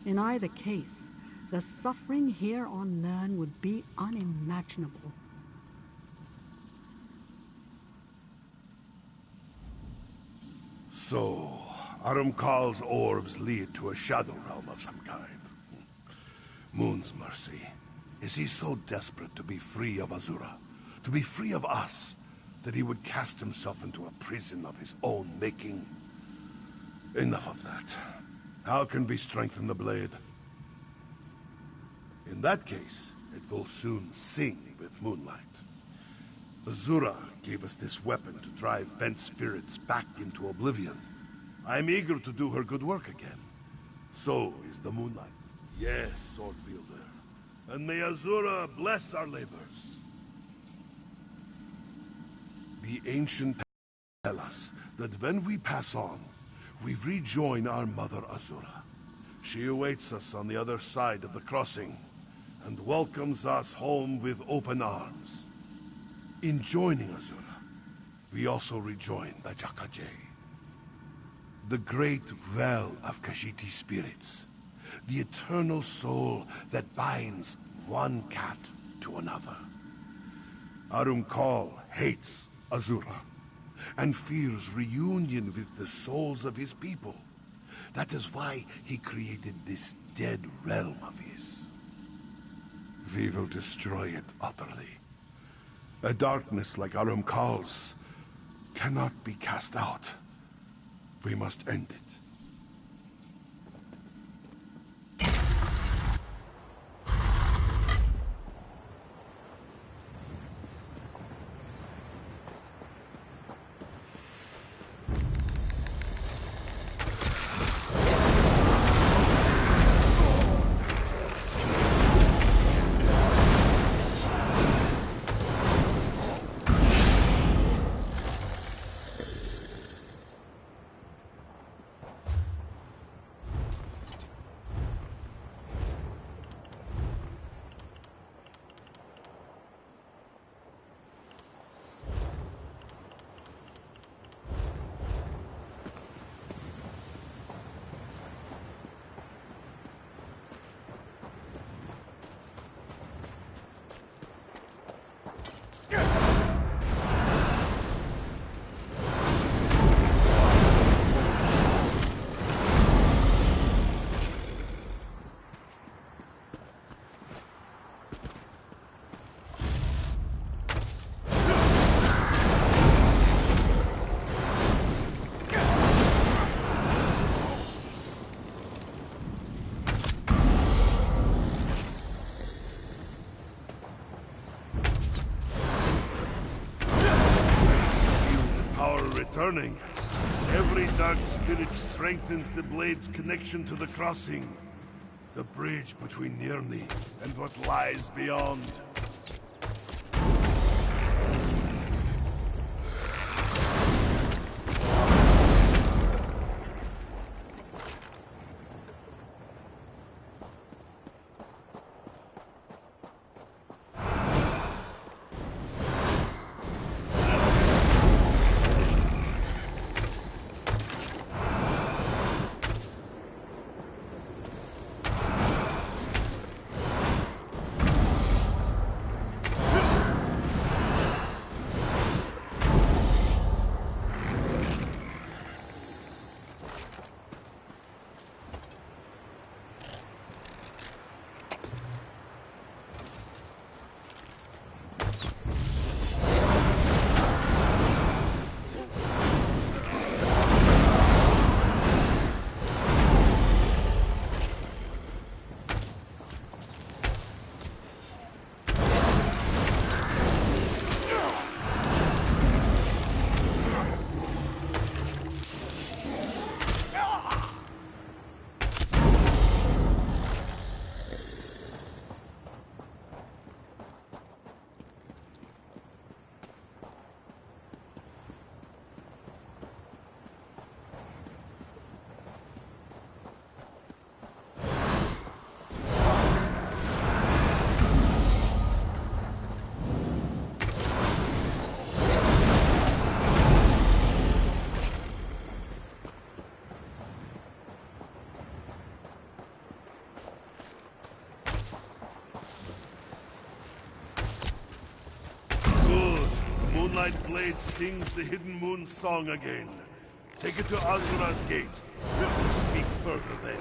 In either case, the suffering here on Nirn would be unimaginable. So, Arumkal's orbs lead to a shadow realm of some kind. Moon's mercy. Is he so desperate to be free of Azura, to be free of us, that he would cast himself into a prison of his own making? Enough of that. How can we strengthen the blade? In that case, it will soon sing with moonlight. Azura gave us this weapon to drive bent spirits back into oblivion. I'm eager to do her good work again. So is the moonlight. Yes, Swordfielder. And may Azura bless our labors. The ancient tell us that when we pass on, we rejoin our mother Azura. She awaits us on the other side of the crossing, and welcomes us home with open arms. In joining Azura, we also rejoin the Jakaje, the great well of Khajiit spirits, the eternal soul that binds one cat to another. Arumkal hates Azura, and fears reunion with the souls of his people. That is why he created this dead realm of his. We will destroy it utterly. A darkness like Arumkal's cannot be cast out. We must end it. Returning. Every dark spirit strengthens the blade's connection to the crossing. The bridge between Nirni and what lies beyond. Moonlight Blade sings the Hidden Moon song again. Take it to Azura's gate. We'll speak further there.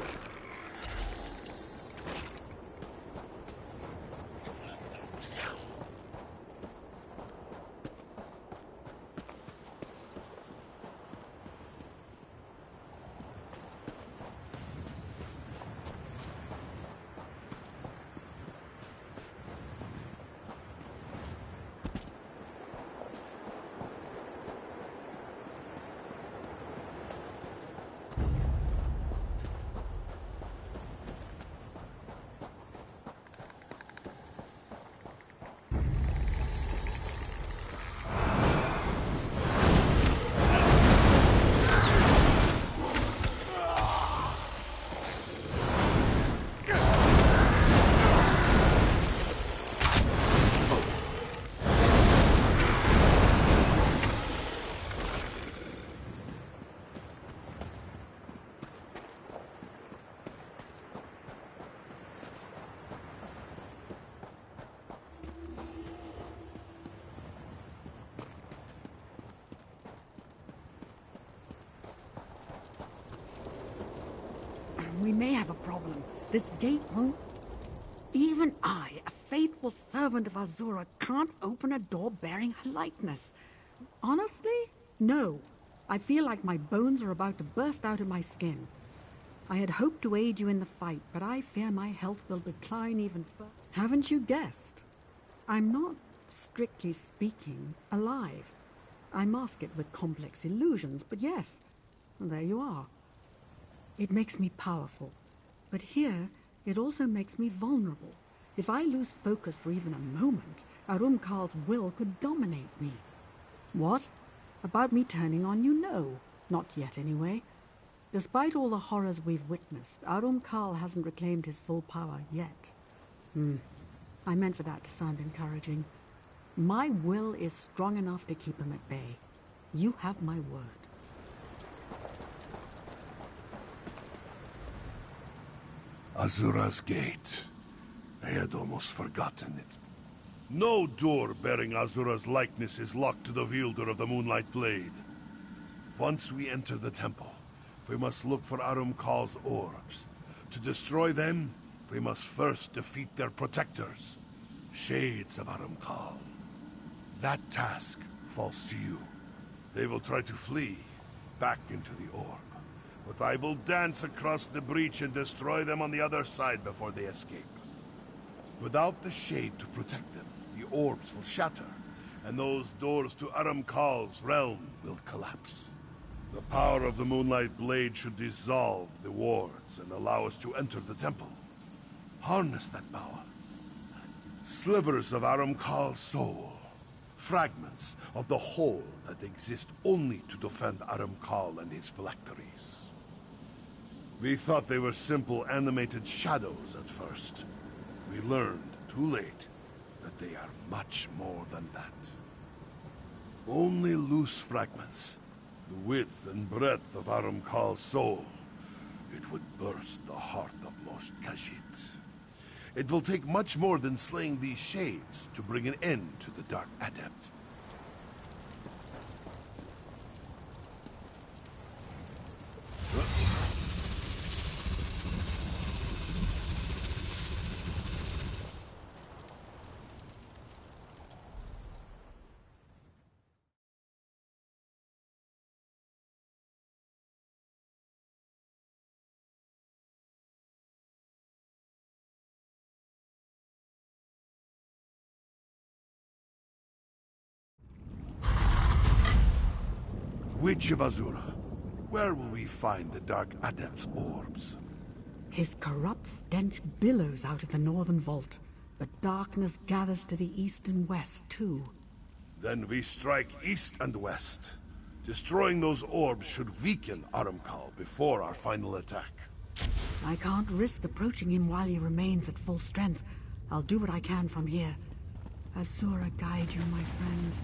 We may have a problem. This gate won't... Even I, a faithful servant of Azura, can't open a door bearing her likeness. Honestly? No. I feel like my bones are about to burst out of my skin. I had hoped to aid you in the fight, but I fear my health will decline even further. Haven't you guessed? I'm not, strictly speaking, alive. I mask it with complex illusions, but yes, there you are. It makes me powerful, but here it also makes me vulnerable. If I lose focus for even a moment, Arumkal's will could dominate me. What? About me turning on you? No. Not yet, anyway. Despite all the horrors we've witnessed, Arumkal hasn't reclaimed his full power yet. I meant for that to sound encouraging. My will is strong enough to keep him at bay. You have my word. Azura's gate. I had almost forgotten it. No door bearing Azura's likeness is locked to the wielder of the Moonlight Blade. Once we enter the temple, we must look for Arumkal's orbs. To destroy them, we must first defeat their protectors, Shades of Arumkal. That task falls to you. They will try to flee back into the orb. But I will dance across the breach and destroy them on the other side before they escape. Without the shade to protect them, the orbs will shatter, and those doors to Arumkal's realm will collapse. The power of the Moonlight Blade should dissolve the wards and allow us to enter the temple. Harness that power. Slivers of Arumkal's soul. Fragments of the whole that exist only to defend Arumkal and his phylacteries. We thought they were simple animated shadows at first. We learned, too late, that they are much more than that. Only loose fragments, the width and breadth of Arumkal's soul. It would burst the heart of most Khajiit. It will take much more than slaying these shades to bring an end to the Dark Adept. Witch of Azura, where will we find the Dark Adept's orbs? His corrupt stench billows out of the northern vault, but darkness gathers to the east and west, too. Then we strike east and west. Destroying those orbs should weaken Arumkal before our final attack. I can't risk approaching him while he remains at full strength. I'll do what I can from here. Azura guide you, my friends.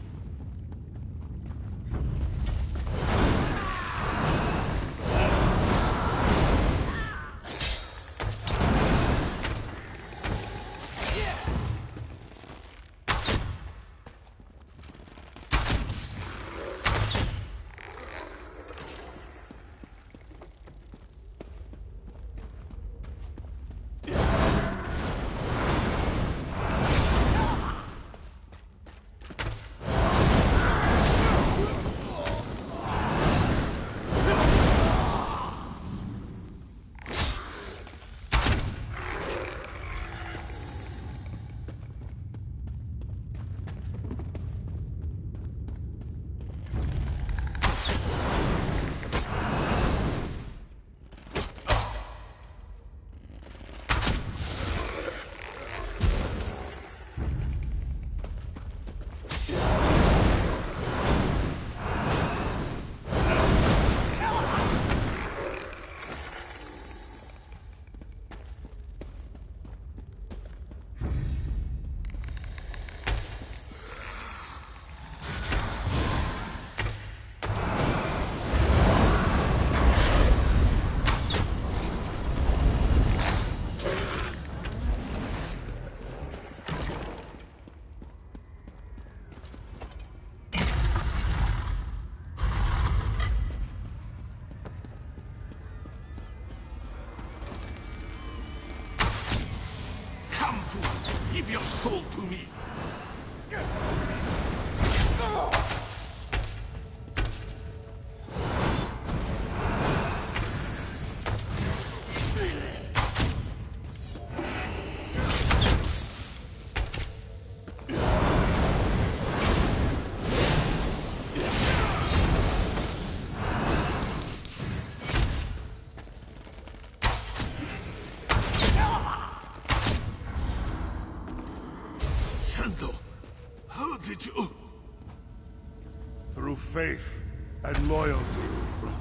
did you? Through faith and loyalty, brother.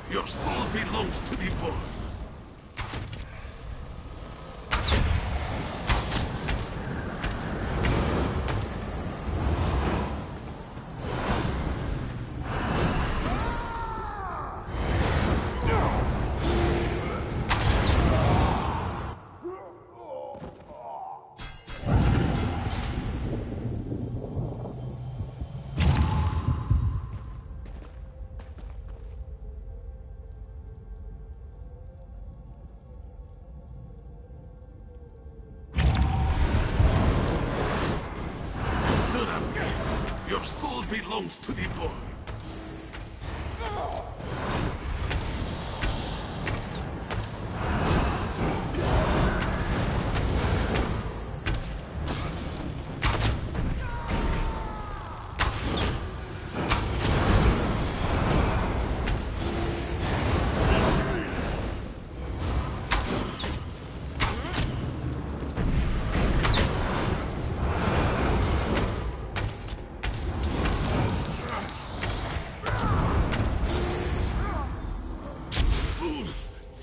Your soul belongs to the Void. Your soul belongs to the Void.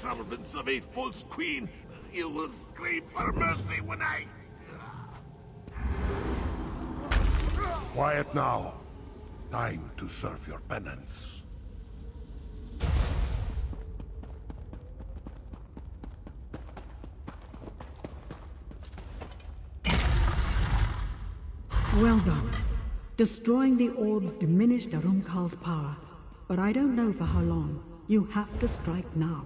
Servants of a false queen, you will scream for mercy when I... Quiet now. Time to serve your penance. Well done. Destroying the orbs diminished Arumkal's power, but I don't know for how long. You have to strike now.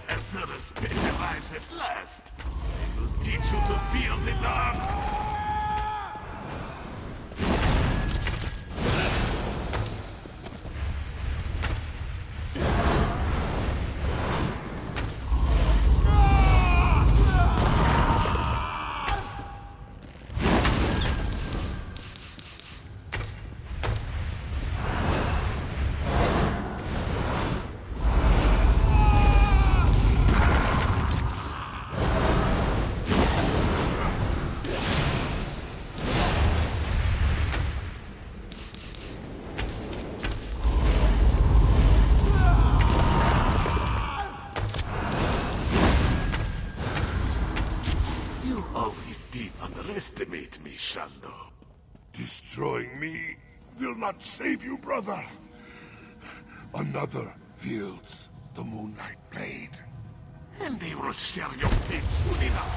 Azura's spin arrives at last. I will teach you to feel the dark. Underestimate me, Shando. Destroying me will not save you, brother. Another wields the Moonlight Blade. And they will share your fate soon enough.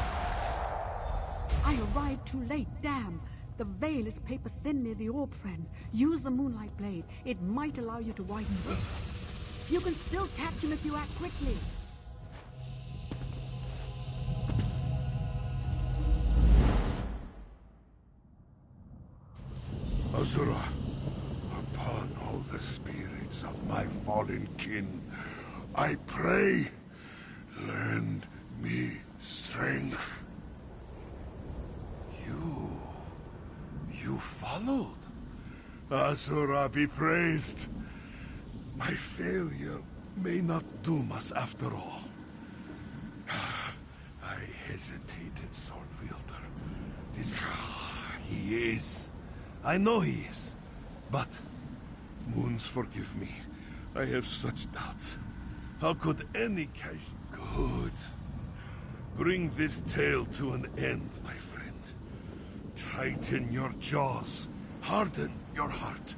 I arrived too late, damn. The veil is paper thin near the orb, friend. Use the Moonlight Blade. It might allow you to widen the way. You can still catch him if you act quickly. Azura, upon all the spirits of my fallen kin, I pray, lend me strength. You followed. Azura be praised. My failure may not doom us after all. I hesitated, Sword Wielder. He is. I know he is. But, Moons, forgive me. I have such doubts. How could any cash good bring this tale to an end, my friend? Tighten your jaws, harden your heart,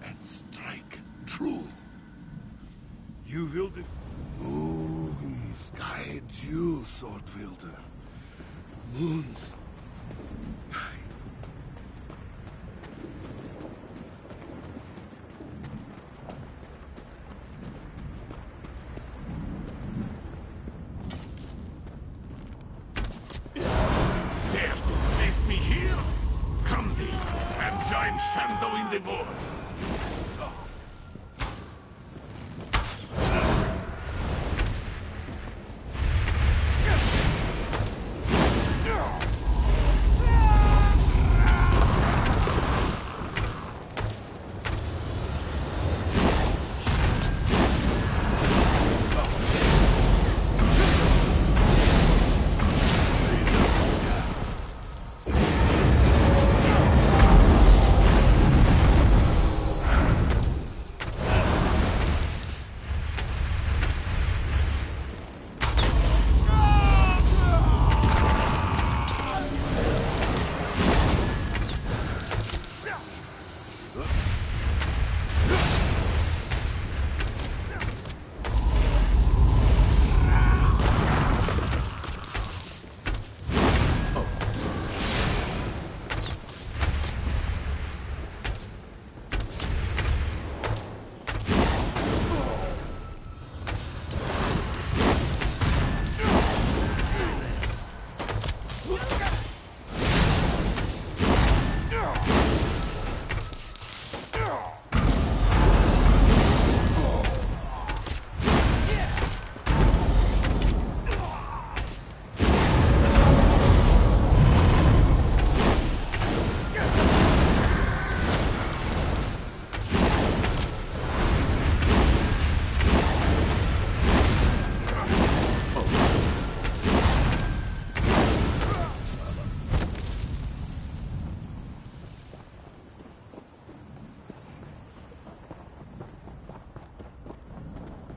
and strike true. You will Moons guides you, Sword Wielder. Moons. Shando in the void.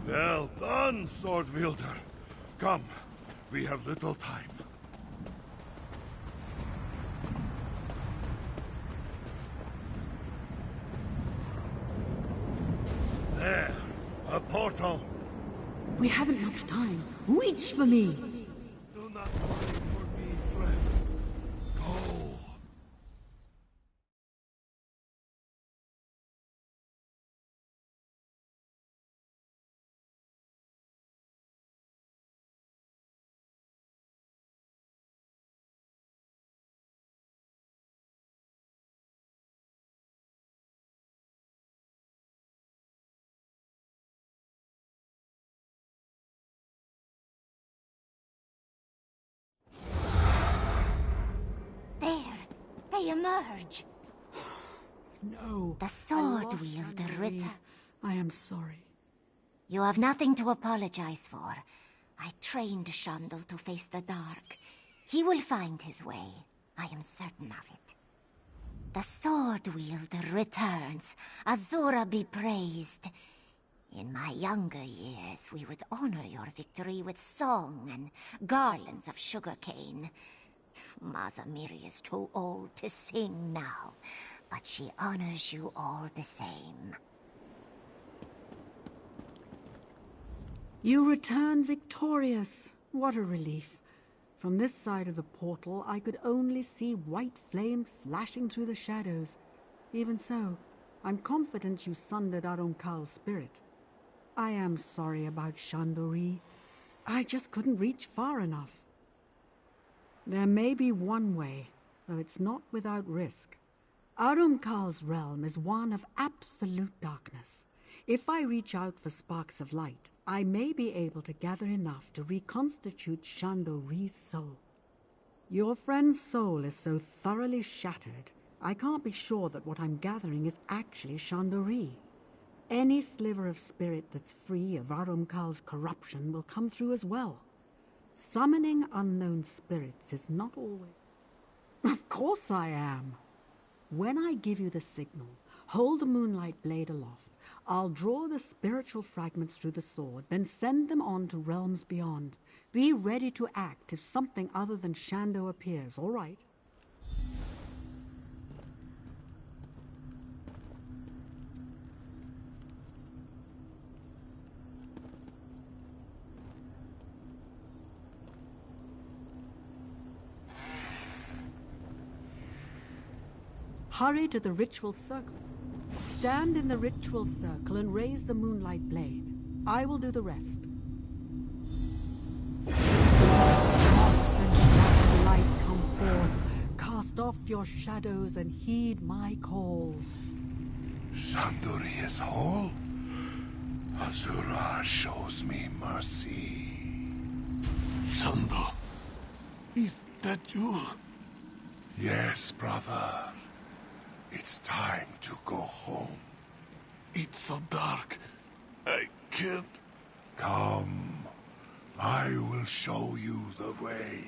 Well done, sword wielder. Come, we have little time. There, a portal. We haven't much time. Reach for me! Do not worry for me, friend. Go. There, they emerge. No. The I sword lost wielder, Shando-Ree. Ritter. I am sorry. You have nothing to apologize for. I trained Shando to face the dark. He will find his way. I am certain of it. The sword wielder returns. Azura be praised. In my younger years, we would honor your victory with song and garlands of sugarcane. Mazamiri is too old to sing now, but she honors you all the same. You return victorious. What a relief. From this side of the portal, I could only see white flames slashing through the shadows. Even so, I'm confident you sundered Arunkal's spirit. I am sorry about Shando-Ree. I just couldn't reach far enough. There may be one way, though it's not without risk. Arunkal's realm is one of absolute darkness. If I reach out for sparks of light, I may be able to gather enough to reconstitute Shando-Ree's soul. Your friend's soul is so thoroughly shattered, I can't be sure that what I'm gathering is actually Shando-Ree. Any sliver of spirit that's free of Arunkal's corruption will come through as well. Summoning unknown spirits is not always... Of course I am. When I give you the signal, hold the moonlight blade aloft. I'll draw the spiritual fragments through the sword, then send them on to realms beyond. Be ready to act if something other than Shando appears, all right? Hurry to the ritual circle. Stand in the ritual circle and raise the moonlight blade. I will do the rest. Frost and black light come forth. Cast off your shadows and heed my call. Shando-Ree is whole? Azura shows me mercy. Shando, is that you? Yes, brother. It's time to go home. It's so dark. I can't... Come. I will show you the way.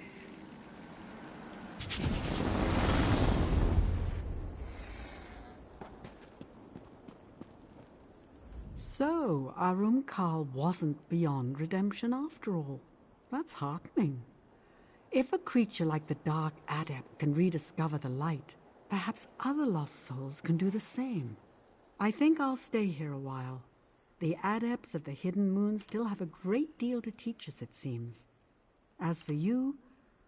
So, Arunkal wasn't beyond redemption after all. That's heartening. If a creature like the Dark Adept can rediscover the light, perhaps other lost souls can do the same. I think I'll stay here a while. The Adepts of the Hidden Moon still have a great deal to teach us, it seems. As for you,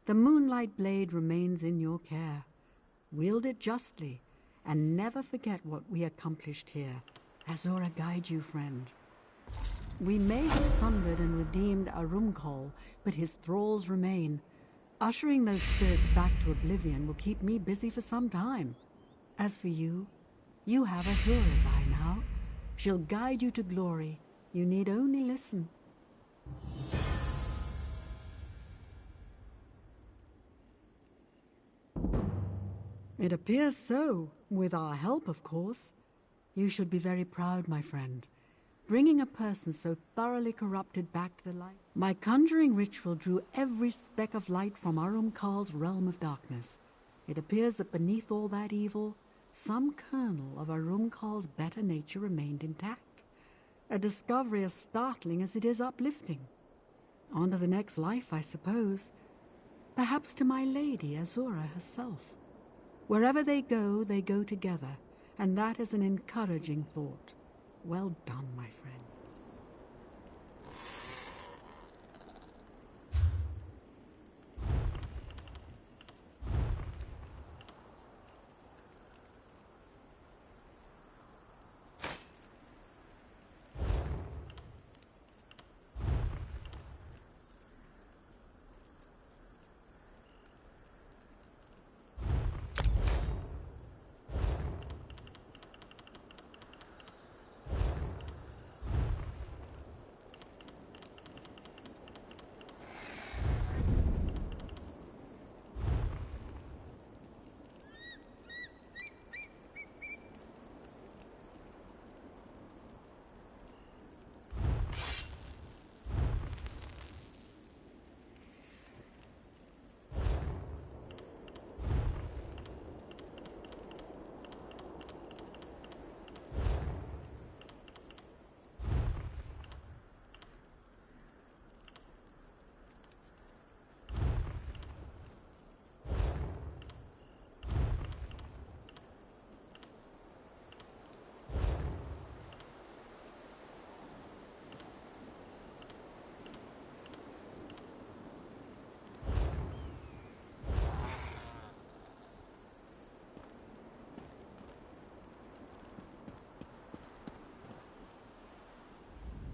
the Moonlight Blade remains in your care. Wield it justly, and never forget what we accomplished here. Azura guide you, friend. We may have sundered and redeemed Arunkal, but his thralls remain. Ushering those spirits back to oblivion will keep me busy for some time. As for you, you have Azura's eye now. She'll guide you to glory. You need only listen. It appears so, with our help, of course. You should be very proud, my friend. Bringing a person so thoroughly corrupted back to the light. My conjuring ritual drew every speck of light from Arunkal's realm of darkness. It appears that beneath all that evil, some kernel of Arunkal's better nature remained intact. A discovery as startling as it is uplifting. On to the next life, I suppose. Perhaps to my lady, Azura herself. Wherever they go together, and that is an encouraging thought. Well done, my friend.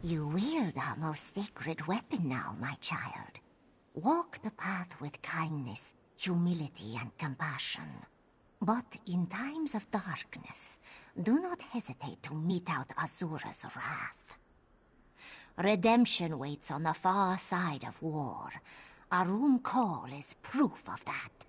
You wield our most sacred weapon now, my child. Walk the path with kindness, humility, and compassion. But in times of darkness, do not hesitate to mete out Azura's wrath. Redemption waits on the far side of war. Arum Kol is proof of that.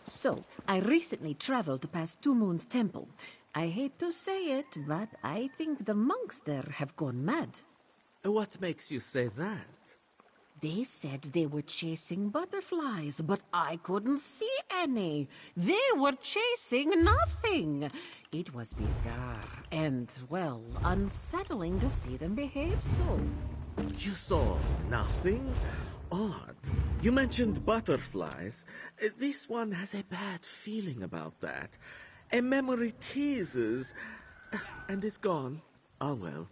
So, I recently traveled past Two Moons Temple. I hate to say it, but I think the monks there have gone mad. What makes you say that? They said they were chasing butterflies, but I couldn't see any. They were chasing nothing. It was bizarre and, well, unsettling to see them behave so. You saw nothing? Odd. You mentioned butterflies. This one has a bad feeling about that. A memory teases and is gone. Ah, well.